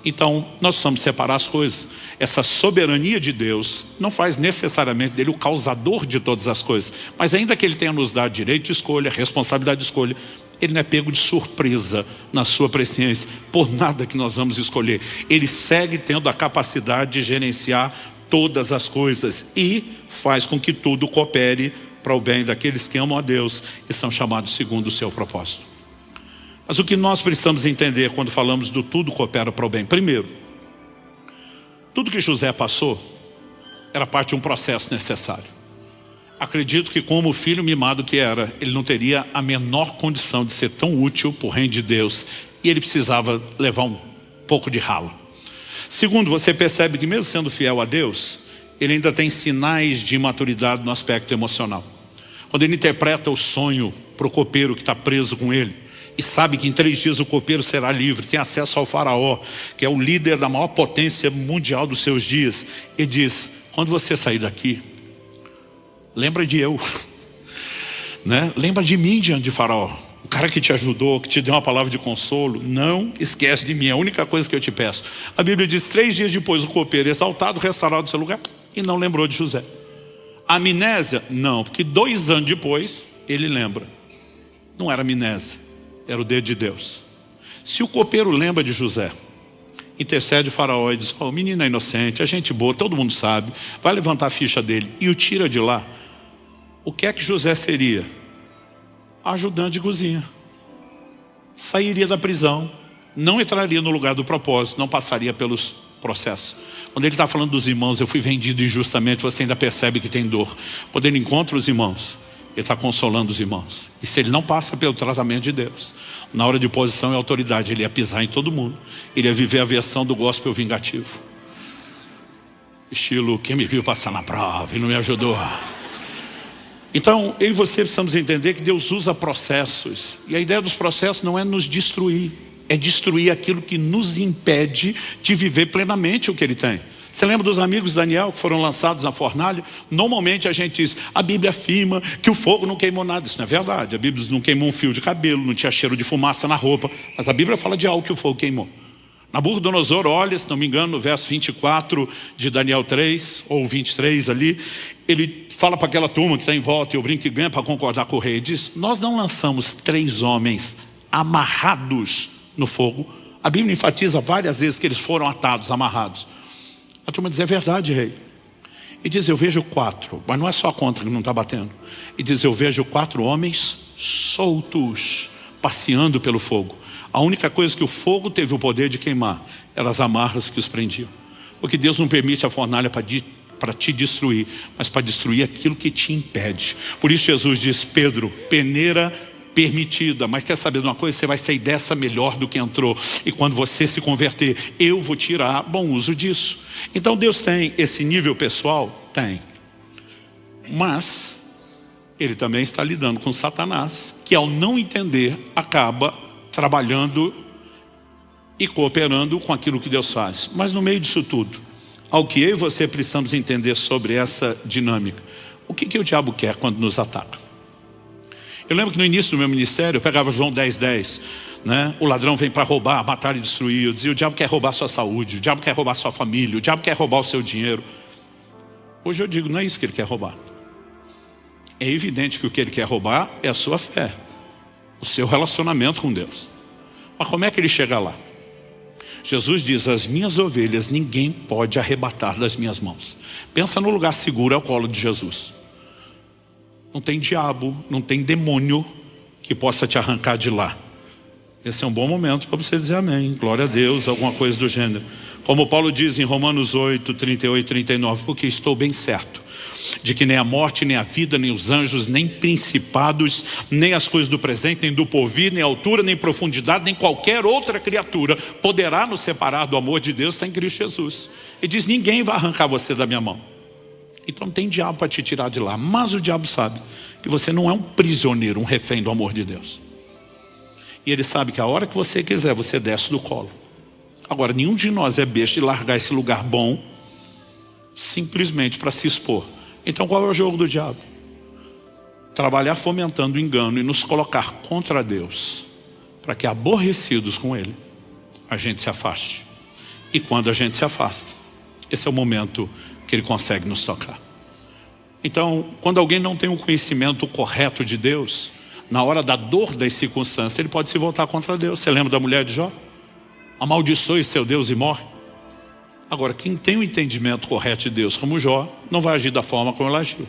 Então, nós precisamos separar as coisas. Essa soberania de Deus não faz necessariamente dele o causador de todas as coisas. Mas ainda que ele tenha nos dado direito de escolha, responsabilidade de escolha, ele não é pego de surpresa na sua presciência por nada que nós vamos escolher. Ele segue tendo a capacidade de gerenciar todas as coisas e faz com que tudo coopere para o bem daqueles que amam a Deus e são chamados segundo o seu propósito. Mas o que nós precisamos entender quando falamos do tudo coopera para o bem? Primeiro, tudo que José passou era parte de um processo necessário. Acredito que, como filho mimado que era, ele não teria a menor condição de ser tão útil para o reino de Deus, e ele precisava levar um pouco de ralo. Segundo, você percebe que mesmo sendo fiel a Deus, ele ainda tem sinais de imaturidade no aspecto emocional. Quando ele interpreta o sonho para o copeiro que está preso com ele, e sabe que em 3 dias o copeiro será livre, tem acesso ao faraó, que é o líder da maior potência mundial dos seus dias, e diz: quando você sair daqui, lembra de eu, né? Lembra de mim diante de faraó, o cara que te ajudou, que te deu uma palavra de consolo. Não esquece de mim, é a única coisa que eu te peço. A Bíblia diz: 3 dias depois o copeiro, exaltado, restaurado do seu lugar, e não lembrou de José. Amnésia? Não, porque 2 anos depois ele lembra. Não era amnésia, era o dedo de Deus. Se o copeiro lembra de José, intercede o faraó e diz: o menino é inocente, é gente boa, todo mundo sabe, vai levantar a ficha dele, e o tira de lá, o que é que José seria? Ajudante de cozinha. Sairia da prisão, não entraria no lugar do propósito, não passaria pelos processos. Quando ele está falando dos irmãos: eu fui vendido injustamente, você ainda percebe que tem dor. Quando ele encontra os irmãos, ele está consolando os irmãos. E se ele não passa pelo tratamento de Deus, na hora de posição e autoridade, ele ia pisar em todo mundo. Ele ia viver a versão do gospel vingativo. Estilo: quem me viu passar na prova e não me ajudou. Então, eu e você precisamos entender que Deus usa processos. E a ideia dos processos não é nos destruir, é destruir aquilo que nos impede de viver plenamente o que Ele tem. Você lembra dos amigos de Daniel que foram lançados na fornalha? Normalmente a gente diz: a Bíblia afirma que o fogo não queimou nada. Isso não é verdade. A Bíblia não queimou um fio de cabelo, não tinha cheiro de fumaça na roupa. Mas a Bíblia fala de algo que o fogo queimou. Nabucodonosor olha, se não me engano, no verso 24 de Daniel 3, ou 23 ali, ele fala para aquela turma que está em volta, e eu brinco e ganha para concordar com o rei, diz: nós não lançamos 3 homens amarrados no fogo. A Bíblia enfatiza várias vezes que eles foram atados, amarrados. A turma diz: é verdade, rei. E diz: eu vejo 4, mas não é só a conta que não está batendo. E diz: eu vejo 4 homens soltos, passeando pelo fogo. A única coisa que o fogo teve o poder de queimar eram as amarras que os prendiam. Porque Deus não permite a fornalha para te destruir, mas para destruir aquilo que te impede. Por isso Jesus diz: Pedro, peneira permitida, mas quer saber de uma coisa? Você vai sair dessa melhor do que entrou. E quando você se converter, eu vou tirar bom uso disso. Então Deus tem esse nível pessoal? Tem. Mas Ele também está lidando com Satanás, que ao não entender, acaba trabalhando e cooperando com aquilo que Deus faz. Mas no meio disso tudo, ao que eu e você precisamos entender sobre essa dinâmica. O que o diabo quer quando nos ataca? Eu lembro que no início do meu ministério, eu pegava João 10:10, né? O ladrão vem para roubar, matar e destruir. Eu dizia: o diabo quer roubar a sua saúde, o diabo quer roubar a sua família, o diabo quer roubar o seu dinheiro. Hoje eu digo: não é isso que ele quer roubar. É evidente que o que ele quer roubar é a sua fé, o seu relacionamento com Deus. Mas como é que ele chega lá? Jesus diz: as minhas ovelhas ninguém pode arrebatar das minhas mãos. Pensa no lugar seguro, ao colo de Jesus. Não tem diabo, não tem demônio que possa te arrancar de lá. Esse é um bom momento para você dizer amém, glória a Deus, alguma coisa do gênero. Como Paulo diz em Romanos 8, 38 e 39, porque estou bem certo de que nem a morte, nem a vida, nem os anjos, nem principados, nem as coisas do presente, nem do porvir, nem altura, nem profundidade, nem qualquer outra criatura poderá nos separar do amor de Deus, está em Cristo Jesus. Ele diz, ninguém vai arrancar você da minha mão. Então não tem diabo para te tirar de lá, mas o diabo sabe que você não é um prisioneiro, um refém do amor de Deus. E ele sabe que a hora que você quiser, você desce do colo. Agora, nenhum de nós é besta de largar esse lugar bom simplesmente para se expor. Então qual é o jogo do diabo? Trabalhar fomentando o engano e nos colocar contra Deus, para que, aborrecidos com Ele, a gente se afaste. E quando a gente se afasta, esse é o momento que Ele consegue nos tocar. Então, quando alguém não tem o conhecimento correto de Deus, na hora da dor das circunstâncias, ele pode se voltar contra Deus. Você lembra da mulher de Jó? Amaldiçoe seu Deus e morre. Agora, quem tem o entendimento correto de Deus, como Jó, não vai agir da forma como ela agiu.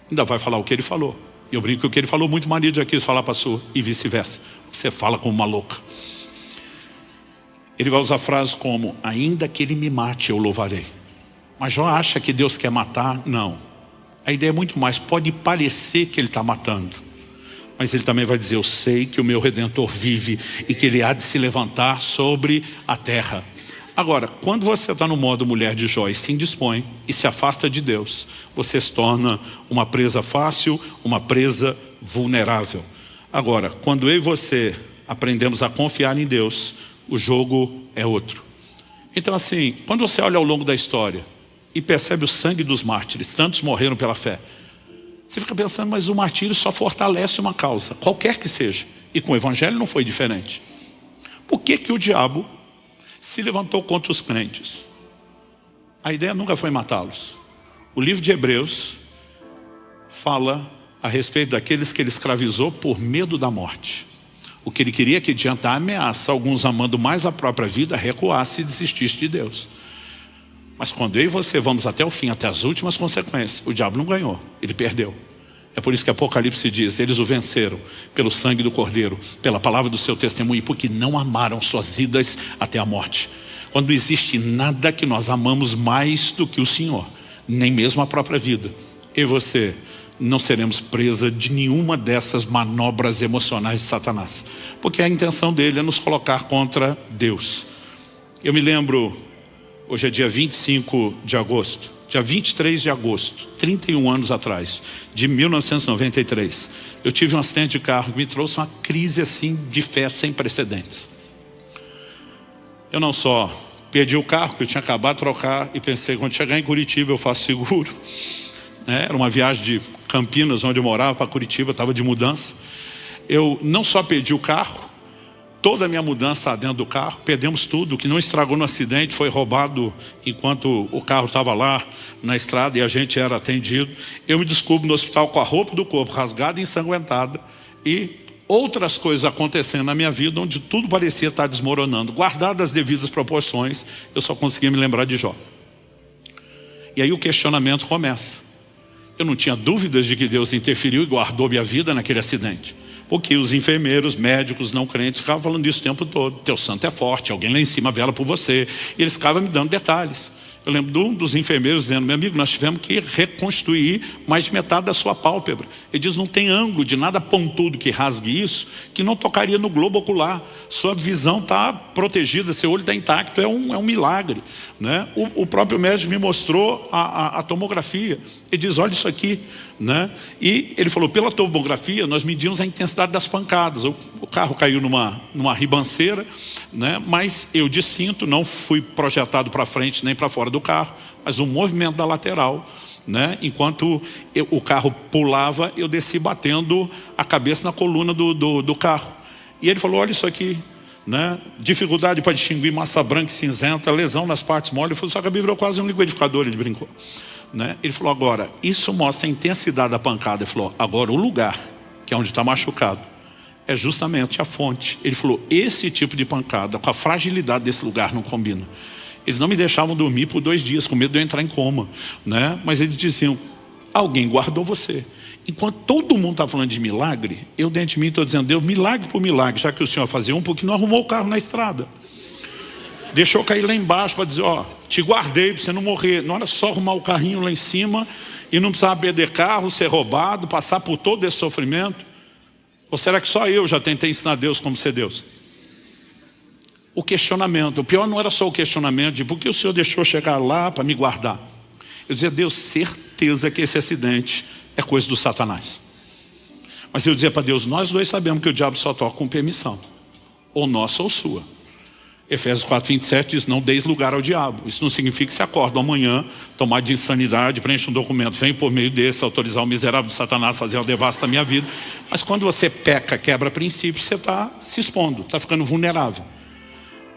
Ainda vai falar o que ele falou. E eu brinco que o que ele falou, muito marido já quis falar para a sua, e vice-versa. Você fala como uma louca. Ele vai usar frases como, ainda que ele me mate, eu louvarei. Mas Jó acha que Deus quer matar? Não. A ideia é muito mais, pode parecer que ele está matando. Mas ele também vai dizer, eu sei que o meu Redentor vive e que ele há de se levantar sobre a terra. Agora, quando você está no modo mulher de Jó e se indispõe e se afasta de Deus, você se torna uma presa fácil, uma presa vulnerável. Agora, quando eu e você aprendemos a confiar em Deus, o jogo é outro. Então assim, quando você olha ao longo da história e percebe o sangue dos mártires, tantos morreram pela fé, você fica pensando, mas o martírio só fortalece uma causa, qualquer que seja. E com o evangelho não foi diferente. Por que que o diabo se levantou contra os crentes? A ideia nunca foi matá-los. O livro de Hebreus fala a respeito daqueles que ele escravizou por medo da morte. O que ele queria que diante da ameaça, alguns amando mais a própria vida, recuasse e desistisse de Deus. Mas quando eu e você vamos até o fim, até as últimas consequências, o diabo não ganhou, ele perdeu. É por isso que Apocalipse diz, eles o venceram pelo sangue do Cordeiro, pela palavra do seu testemunho, porque não amaram suas vidas até a morte. Quando existe nada que nós amamos mais do que o Senhor, nem mesmo a própria vida, eu e você não seremos presa de nenhuma dessas manobras emocionais de Satanás. Porque a intenção dele é nos colocar contra Deus. Eu me lembro, hoje é dia 25 de agosto, dia 23 de agosto, 31 anos atrás, de 1993, eu tive um acidente de carro que me trouxe uma crise assim de fé sem precedentes. Eu não só perdi o carro que eu tinha acabado de trocar e pensei, quando chegar em Curitiba eu faço seguro. Era uma viagem de Campinas, onde eu morava, para Curitiba, estava de mudança. Eu não só perdi o carro, toda a minha mudança está dentro do carro, perdemos tudo. O que não estragou no acidente foi roubado enquanto o carro estava lá na estrada e a gente era atendido. Eu me descubro no hospital com a roupa do corpo rasgada e ensanguentada e outras coisas acontecendo na minha vida onde tudo parecia estar desmoronando. Guardadas as devidas proporções, eu só conseguia me lembrar de Jó. E aí o questionamento começa. Eu não tinha dúvidas de que Deus interferiu e guardou minha vida naquele acidente. Porque os enfermeiros, médicos, não crentes ficavam falando isso o tempo todo. Teu santo é forte, alguém lá em cima vela por você. E eles ficavam me dando detalhes. Eu lembro de um dos enfermeiros dizendo, meu amigo, nós tivemos que reconstruir mais de metade da sua pálpebra. Ele diz, não tem ângulo de nada pontudo que rasgue isso, que não tocaria no globo ocular. Sua visão está protegida, seu olho está intacto, é um milagre. Né? O próprio médico me mostrou a tomografia. Ele diz, olha isso aqui. Né? E ele falou, pela tomografia nós medimos a intensidade das pancadas. O carro caiu numa ribanceira, né? Mas eu de cinto, não fui projetado para frente nem para fora do carro, mas um movimento da lateral, né? Enquanto o carro pulava, eu desci batendo a cabeça na coluna do carro. E ele falou, olha isso aqui. Né? Dificuldade para distinguir massa branca e cinzenta, lesão nas partes moles. Ele falou, só que a Bíblia virou quase um liquidificador, ele brincou. Né? Ele falou, agora, isso mostra a intensidade da pancada. Ele falou, agora o lugar, que é onde está machucado, é justamente a fonte. Ele falou, esse tipo de pancada, com a fragilidade desse lugar, não combina. Eles não me deixavam dormir por 2 dias, com medo de eu entrar em coma. Né? Mas eles diziam, alguém guardou você. Enquanto todo mundo está falando de milagre, eu dentro de mim estou dizendo, Deus, milagre por milagre, já que o Senhor fazia um, porque não arrumou o carro na estrada. Deixou cair lá embaixo para dizer, ó, te guardei para você não morrer. Não era só arrumar o carrinho lá em cima e não precisar perder carro, ser roubado, passar por todo esse sofrimento? Ou será que só eu já tentei ensinar Deus como ser Deus? O questionamento. O pior não era só o questionamento de por que o Senhor deixou chegar lá para me guardar. Eu dizia, Deus, certeza que esse acidente é coisa do Satanás. Mas eu dizia para Deus, nós dois sabemos que o diabo só toca com permissão. Ou nossa ou sua. Efésios 4:27 diz, não deis lugar ao diabo. Isso não significa que você acorda amanhã, tomar de insanidade, preenche um documento, vem por meio desse autorizar o miserável de Satanás fazer o devasto da minha vida. Mas quando você peca, quebra princípios, você está se expondo, está ficando vulnerável.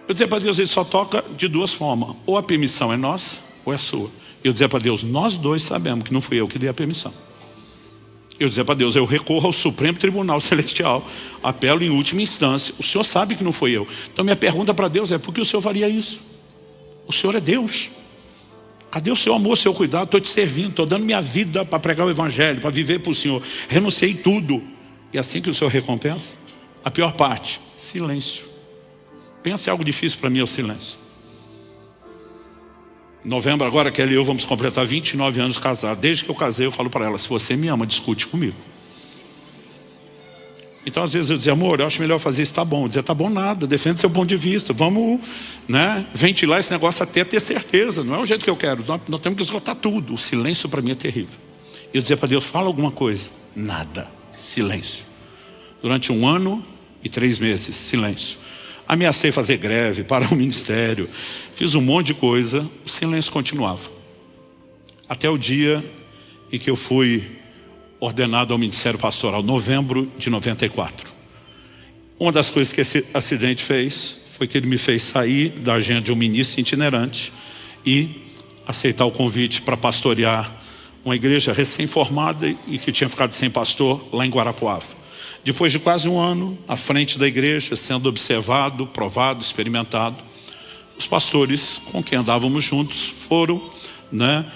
Eu dizia para Deus, ele só toca de duas formas. Ou a permissão é nossa, ou é sua. Eu dizia para Deus, nós dois sabemos que não fui eu que dei a permissão. Eu dizia para Deus, eu recorro ao Supremo Tribunal Celestial, apelo em última instância. O Senhor sabe que não fui eu. Então minha pergunta para Deus é, por que o Senhor faria isso? O Senhor é Deus. Cadê o seu amor, o seu cuidado? Estou te servindo, estou dando minha vida para pregar o Evangelho, para viver para o Senhor. Renunciei tudo. E assim que o Senhor recompensa? A pior parte, silêncio. Pensa em algo difícil para mim, é o silêncio. Em novembro agora, Kelly e eu vamos completar 29 anos de casado. Desde que eu casei, eu falo para ela, se você me ama, discute comigo. Então às vezes eu dizia, amor, eu acho melhor fazer isso, tá bom. Eu dizia, tá bom nada, defende seu ponto de vista. Vamos, né, ventilar esse negócio até ter certeza. Não é o jeito que eu quero, nós temos que esgotar tudo. O silêncio para mim é terrível. Eu dizia para Deus, fala alguma coisa. Nada, silêncio. Durante 1 ano e 3 meses, silêncio. Ameacei fazer greve, parar o ministério, fiz um monte de coisa, o silêncio continuava. Até o dia em que eu fui ordenado ao ministério pastoral, novembro de 94. Uma das coisas que esse acidente fez, foi que ele me fez sair da agenda de um ministro itinerante e aceitar o convite para pastorear uma igreja recém-formada e que tinha ficado sem pastor lá em Guarapuava. Depois de quase 1 ano, à frente da igreja, sendo observado, provado, experimentado, os pastores com quem andávamos juntos foram, né,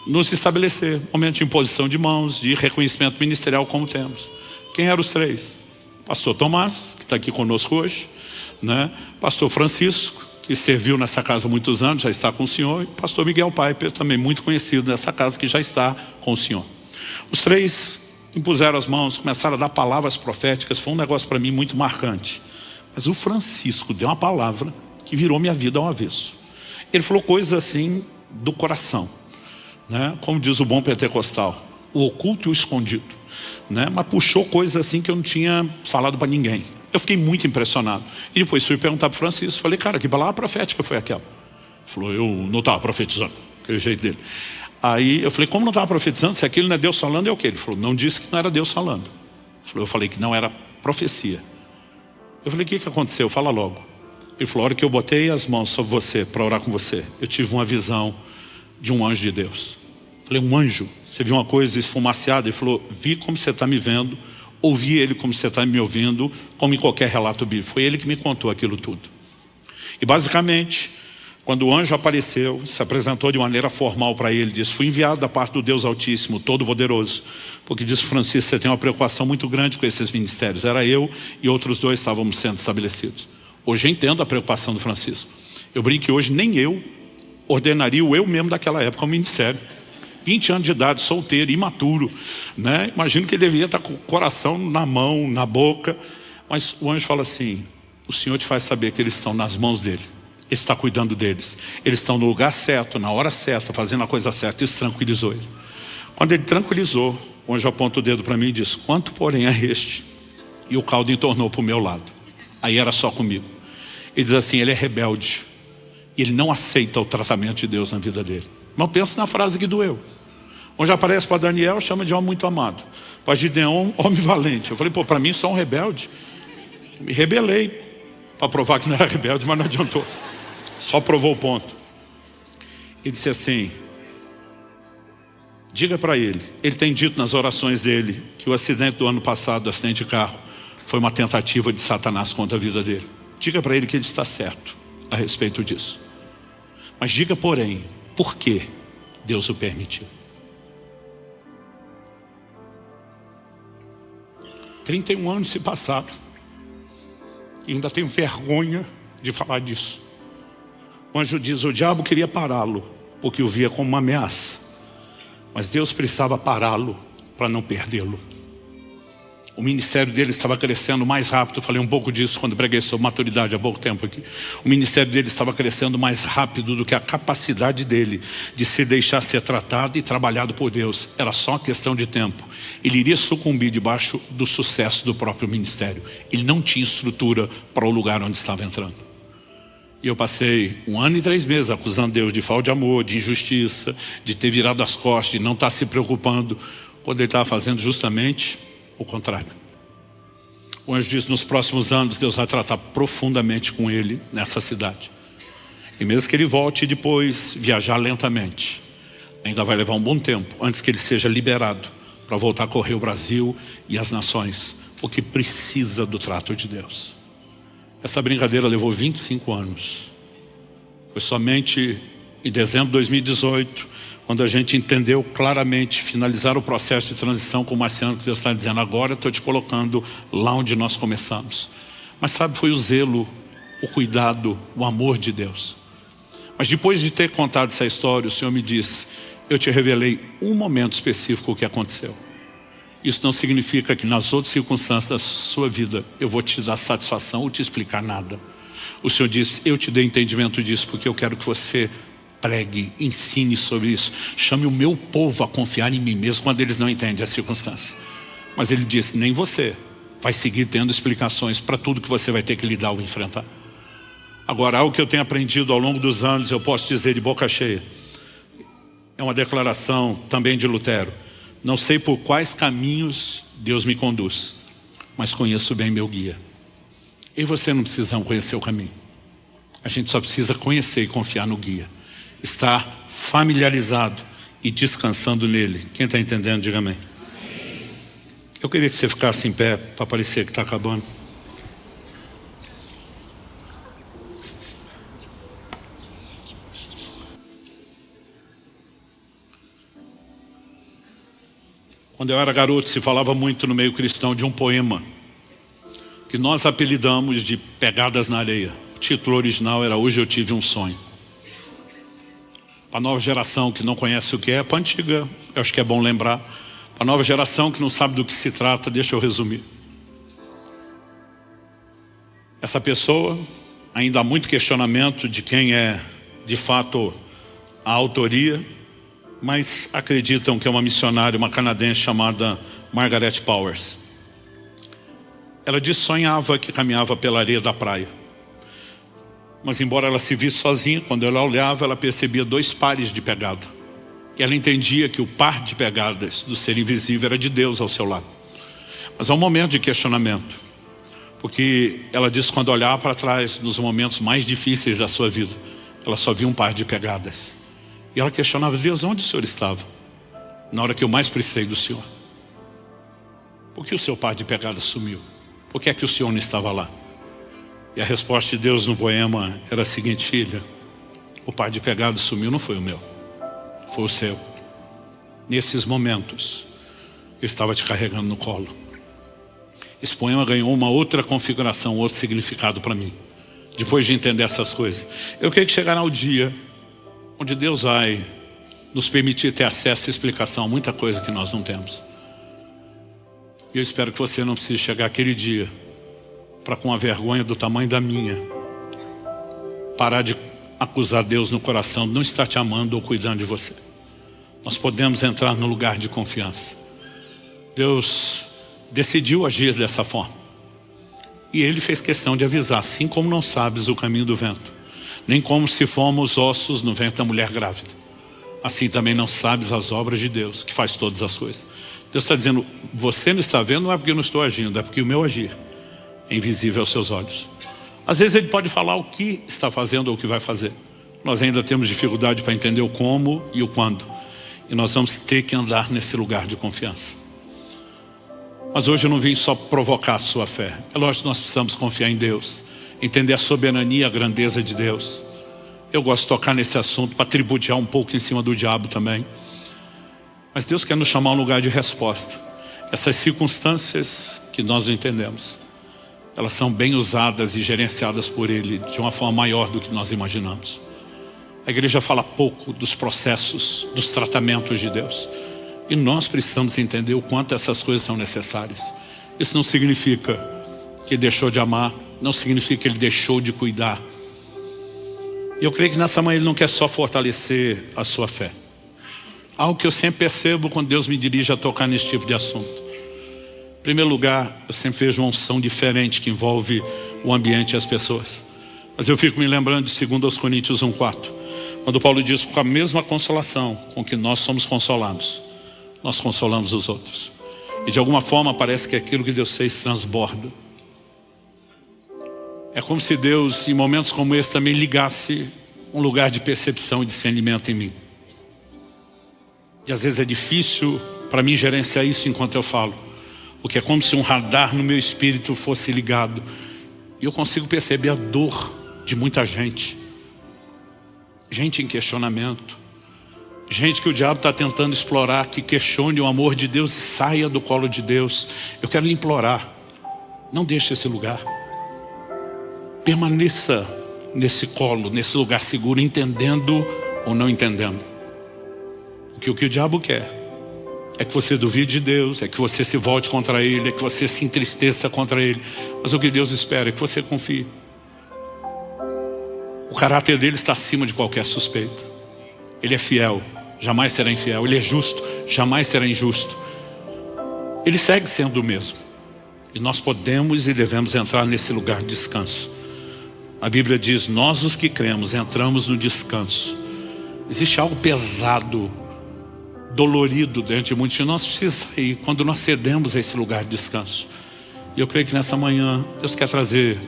nos estabelecer. Momento de imposição de mãos, de reconhecimento ministerial como temos. Quem eram os 3? Pastor Tomás, que está aqui conosco hoje, né? Pastor Francisco, que serviu nessa casa há muitos anos, já está com o senhor, e pastor Miguel Piper, também muito conhecido nessa casa, que já está com o senhor. Os 3 impuseram as mãos, começaram a dar palavras proféticas. Foi um negócio para mim muito marcante. Mas o Francisco deu uma palavra que virou minha vida ao avesso. Ele falou coisas assim do coração, né? Como diz o bom pentecostal, o oculto e o escondido, né? Mas puxou coisas assim que eu não tinha falado para ninguém. Eu fiquei muito impressionado. E depois fui perguntar para o Francisco, falei, cara, que palavra profética foi aquela? Ele falou, eu não estava profetizando, aquele jeito dele. Aí eu falei, como não estava profetizando? Se aquilo não é Deus falando, é o quê? Ele falou, não disse que não era Deus falando. Eu falei que não era profecia. Eu falei, o que aconteceu? Fala logo. Ele falou, a hora que eu botei as mãos sobre você para orar com você, eu tive uma visão de um anjo de Deus. Eu falei, um anjo? Você viu uma coisa esfumaciada? Ele falou, vi como você está me vendo, ouvi ele como você está me ouvindo, como em qualquer relato bíblico. Foi ele que me contou aquilo tudo. E basicamente, quando o anjo apareceu, se apresentou de maneira formal para ele, disse, fui enviado da parte do Deus Altíssimo, Todo-Poderoso, porque disse, Francisco, você tem uma preocupação muito grande com esses ministérios. Era eu e outros 2 estávamos sendo estabelecidos. Hoje eu entendo a preocupação do Francisco. Eu brinco que hoje nem eu ordenaria o eu mesmo daquela época ao ministério. 20 anos de idade, solteiro, imaturo, né? Imagino que ele deveria estar com o coração na mão, na boca. Mas o anjo fala assim, o Senhor te faz saber que eles estão nas mãos dele. Ele está cuidando deles. Eles estão no lugar certo, na hora certa, fazendo a coisa certa. Isso tranquilizou ele. Quando ele tranquilizou, o anjo aponta o dedo para mim e diz, quanto porém é este? E o caldo entornou para o meu lado. Aí era só comigo. Ele diz assim, ele é rebelde. E ele não aceita o tratamento de Deus na vida dele. Mas pensa na frase que doeu. Onde aparece para Daniel, chama de homem muito amado. Para Gideon, homem valente. Eu falei, pô, para mim só um rebelde. Me rebelei para provar que não era rebelde, mas não adiantou. Só provou o ponto. Ele disse assim, diga para ele, ele tem dito nas orações dele que o acidente do ano passado, o acidente de carro, foi uma tentativa de Satanás contra a vida dele. Diga para ele que ele está certo a respeito disso. Mas diga, porém, por que Deus o permitiu. 31 anos se passaram e ainda tenho vergonha de falar disso. O anjo diz, o diabo queria pará-lo, porque o via como uma ameaça. Mas Deus precisava pará-lo para não perdê-lo. O ministério dele estava crescendo mais rápido. Eu falei um pouco disso quando preguei sobre maturidade há pouco tempo aqui. O ministério dele estava crescendo mais rápido do que a capacidade dele de se deixar ser tratado e trabalhado por Deus. Era só uma questão de tempo. Ele iria sucumbir debaixo do sucesso do próprio ministério. Ele não tinha estrutura para o lugar onde estava entrando. E eu passei 1 ano e 3 meses acusando Deus de falta de amor, de injustiça, de ter virado as costas, de não estar se preocupando, quando ele estava fazendo justamente o contrário. O anjo diz, nos próximos anos Deus vai tratar profundamente com ele nessa cidade. E mesmo que ele volte depois viajar lentamente, ainda vai levar um bom tempo antes que ele seja liberado para voltar a correr o Brasil e as nações, porque precisa do trato de Deus. Essa brincadeira levou 25 anos. Foi somente em dezembro de 2018, quando a gente entendeu claramente, finalizar o processo de transição com o Marciano, que Deus está dizendo, agora eu estou te colocando lá onde nós começamos. Mas sabe, foi o zelo, o cuidado, o amor de Deus. Mas depois de ter contado essa história, o Senhor me disse, eu te revelei um momento específico o que aconteceu. Isso não significa que nas outras circunstâncias da sua vida eu vou te dar satisfação ou te explicar nada. O Senhor disse, eu te dei entendimento disso porque eu quero que você pregue, ensine sobre isso. Chame o meu povo a confiar em mim mesmo quando eles não entendem as circunstâncias. Mas ele disse, nem você vai seguir tendo explicações para tudo que você vai ter que lidar ou enfrentar. Agora, algo que eu tenho aprendido ao longo dos anos, eu posso dizer de boca cheia. É uma declaração também de Lutero. Não sei por quais caminhos Deus me conduz, mas conheço bem meu guia. Eu e você não precisam conhecer o caminho. A gente só precisa conhecer e confiar no guia. Estar familiarizado e descansando nele. Quem está entendendo, diga amém. Eu queria que você ficasse em pé para parecer que está acabando. Quando eu era garoto, se falava muito no meio cristão de um poema que nós apelidamos de Pegadas na Areia. O título original era Hoje Eu Tive um Sonho. Para a nova geração que não conhece o que é, para a antiga, eu acho que é bom lembrar. Para a nova geração que não sabe do que se trata, deixa eu resumir. Essa pessoa, ainda há muito questionamento de quem é de fato a autoria, mas acreditam que é uma missionária, uma canadense chamada Margaret Powers. Ela diz que sonhava que caminhava pela areia da praia. Mas embora ela se visse sozinha, quando ela olhava, ela percebia 2 pares de pegada. E ela entendia que o par de pegadas do ser invisível era de Deus ao seu lado. Mas há um momento de questionamento. Porque ela diz que quando olhava para trás, nos momentos mais difíceis da sua vida, ela só via um par de pegadas. E ela questionava, Deus, onde o Senhor estava? Na hora que eu mais precisei do Senhor. Por que o seu par de pegadas sumiu? Por que é que o Senhor não estava lá? E a resposta de Deus no poema era a seguinte, filha, o par de pegadas sumiu, não foi o meu, foi o seu. Nesses momentos, eu estava te carregando no colo. Esse poema ganhou uma outra configuração, outro significado para mim. Depois de entender essas coisas. Eu creio que chegará o dia onde Deus vai nos permitir ter acesso e explicação a muita coisa que nós não temos. E eu espero que você não precise chegar aquele dia para, com a vergonha do tamanho da minha, parar de acusar Deus no coração, não estar te amando ou cuidando de você. Nós podemos entrar no lugar de confiança. Deus decidiu agir dessa forma. E Ele fez questão de avisar, assim como não sabes o caminho do vento, nem como se fomos ossos no ventre da mulher grávida, assim também não sabes as obras de Deus, que faz todas as coisas. Deus está dizendo, você não está vendo, não é porque eu não estou agindo, é porque o meu agir é invisível aos seus olhos. Às vezes Ele pode falar o que está fazendo ou o que vai fazer. Nós ainda temos dificuldade para entender o como e o quando. E nós vamos ter que andar nesse lugar de confiança. Mas hoje eu não vim só provocar a sua fé. É lógico que nós precisamos confiar em Deus, entender a soberania e a grandeza de Deus. Eu gosto de tocar nesse assunto para tributear um pouco em cima do diabo também. Mas Deus quer nos chamar a um lugar de resposta. Essas circunstâncias que nós não entendemos, elas são bem usadas e gerenciadas por Ele de uma forma maior do que nós imaginamos. A igreja fala pouco dos processos, dos tratamentos de Deus. E nós precisamos entender o quanto essas coisas são necessárias. Isso não significa que ele deixou de amar, não significa que ele deixou de cuidar. E eu creio que nessa manhã ele não quer só fortalecer a sua fé. Algo que eu sempre percebo quando Deus me dirige a tocar nesse tipo de assunto. Em primeiro lugar, eu sempre vejo uma unção diferente que envolve o ambiente e as pessoas. Mas eu fico me lembrando de 2 Coríntios 1:4, quando Paulo diz: com a mesma consolação com que nós somos consolados, nós consolamos os outros. E de alguma forma parece que aquilo que Deus fez transborda. É como se Deus, em momentos como esse, também ligasse um lugar de percepção e discernimento em mim. E às vezes é difícil para mim gerenciar isso enquanto eu falo, porque é como se um radar no meu espírito fosse ligado. E eu consigo perceber a dor de muita gente. Gente em questionamento. Gente que o diabo está tentando explorar, que questione o amor de Deus e saia do colo de Deus. Eu quero lhe implorar, não deixe esse lugar. Permaneça nesse colo, nesse lugar seguro, entendendo ou não entendendo. Porque o que o diabo quer é que você duvide de Deus, é que você se volte contra Ele, é que você se entristeça contra Ele. Mas o que Deus espera é que você confie. O caráter dele está acima de qualquer suspeita. Ele é fiel, jamais será infiel. Ele é justo, jamais será injusto. Ele segue sendo o mesmo. E nós podemos e devemos entrar nesse lugar de descanso. A Bíblia diz: nós os que cremos entramos no descanso. Existe algo pesado, dolorido dentro de muitos de nós, precisa sair quando nós cedemos a esse lugar de descanso. E eu creio que nessa manhã Deus quer trazer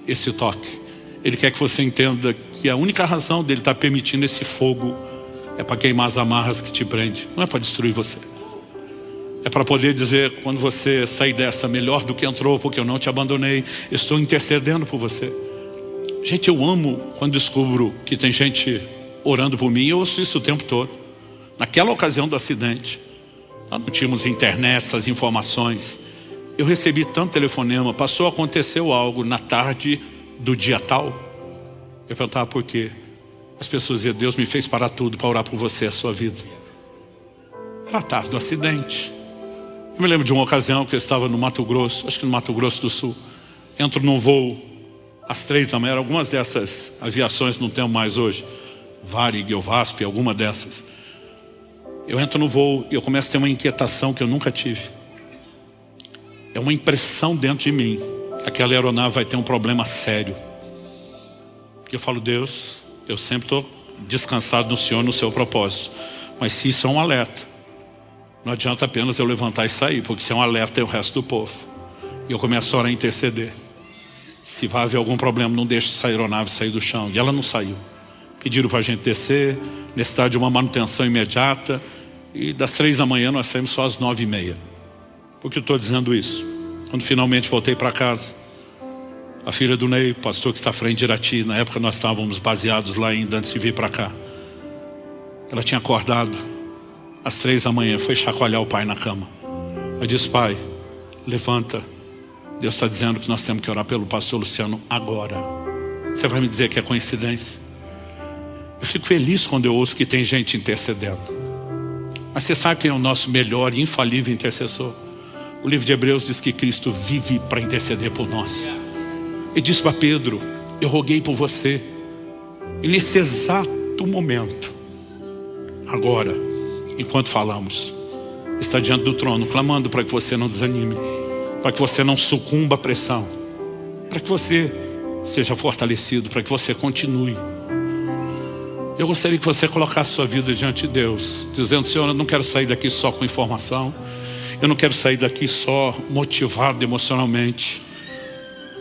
esse toque. Ele quer que você entenda que a única razão dele estar permitindo esse fogo é para queimar as amarras que te prende, não é para destruir você. É para poder dizer, quando você sair dessa, melhor do que entrou, porque eu não te abandonei, estou intercedendo por você. Gente, eu amo quando descubro que tem gente orando por mim. Eu ouço isso o tempo todo. Naquela ocasião do acidente, nós não tínhamos internet, essas informações. Eu recebi tanto telefonema, aconteceu algo na tarde do dia tal. Eu perguntava por quê. As pessoas diziam: Deus me fez parar tudo para orar por você, a sua vida. Era a tarde do acidente. Eu me lembro de uma ocasião que eu estava no Mato Grosso, acho que no Mato Grosso do Sul. Entro num voo às 3 da manhã, algumas dessas aviações não tem mais hoje, Varig ou VASP, alguma dessas. Eu entro no voo e eu começo a ter uma inquietação que eu nunca tive. É uma impressão dentro de mim que aquela aeronave vai ter um problema sério. Eu falo: Deus, eu sempre estou descansado no Senhor, no seu propósito. Mas se isso é um alerta, não adianta apenas eu levantar e sair, porque se é um alerta é o resto do povo. E eu começo a orar e interceder. Se vai haver algum problema, não deixe essa aeronave sair do chão. E ela não saiu. Pediram para a gente descer, necessidade de uma manutenção imediata. E das 3 da manhã nós saímos só às 9h30. Por que eu estou dizendo isso? Quando finalmente voltei para casa, a filha do Ney, pastor que está à frente de Irati, na época nós estávamos baseados lá ainda antes de vir para cá. Ela tinha acordado às 3 da manhã, foi chacoalhar o pai na cama. Eu disse: pai, levanta. Deus está dizendo que nós temos que orar pelo pastor Luciano agora. Você vai me dizer que é coincidência? Eu fico feliz quando eu ouço que tem gente intercedendo. Mas você sabe quem é o nosso melhor e infalível intercessor? O livro de Hebreus diz que Cristo vive para interceder por nós. Ele disse para Pedro: eu roguei por você. E nesse exato momento, agora, enquanto falamos, está diante do trono, clamando para que você não desanime, para que você não sucumba à pressão, para que você seja fortalecido, para que você continue. Eu gostaria que você colocasse sua vida diante de Deus, dizendo: Senhor, eu não quero sair daqui só com informação, eu não quero sair daqui só motivado emocionalmente.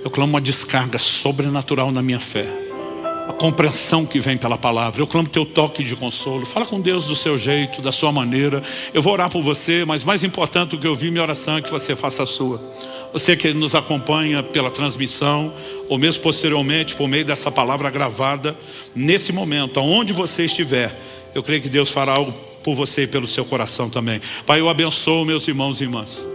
Eu clamo uma descarga sobrenatural na minha fé, a compreensão que vem pela palavra. Eu clamo teu toque de consolo. Fala com Deus do seu jeito, da sua maneira. Eu vou orar por você, mas mais importante do que ouvir minha oração é que você faça a sua. Você que nos acompanha pela transmissão, ou mesmo posteriormente por meio dessa palavra gravada, nesse momento, aonde você estiver, eu creio que Deus fará algo por você e pelo seu coração também. Pai, eu abençoo meus irmãos e irmãs.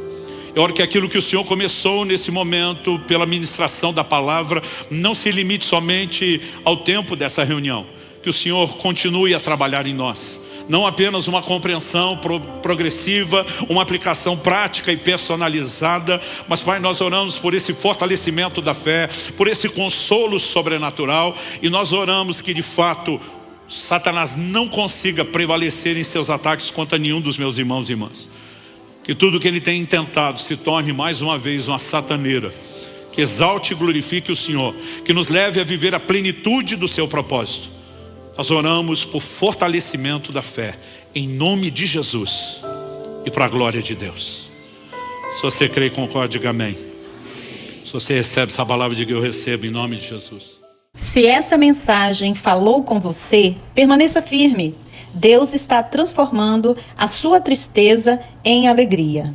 Eu oro que aquilo que o Senhor começou nesse momento, pela ministração da palavra, não se limite somente ao tempo dessa reunião. que o Senhor continue a trabalhar em nós. Não apenas uma compreensão progressiva, uma aplicação prática e personalizada, mas, Pai, nós oramos por esse fortalecimento da fé, por esse consolo sobrenatural, e nós oramos que de fato Satanás não consiga prevalecer em seus ataques contra nenhum dos meus irmãos e irmãs. Que tudo que ele tem intentado se torne mais uma vez uma sataneira, que exalte e glorifique o Senhor, que nos leve a viver a plenitude do seu propósito. Nós oramos por fortalecimento da fé, em nome de Jesus e para a glória de Deus. Se você crê e concorda, diga amém. Se você recebe essa palavra, diga eu recebo em nome de Jesus. Se essa mensagem falou com você, permaneça firme. Deus está transformando a sua tristeza em alegria.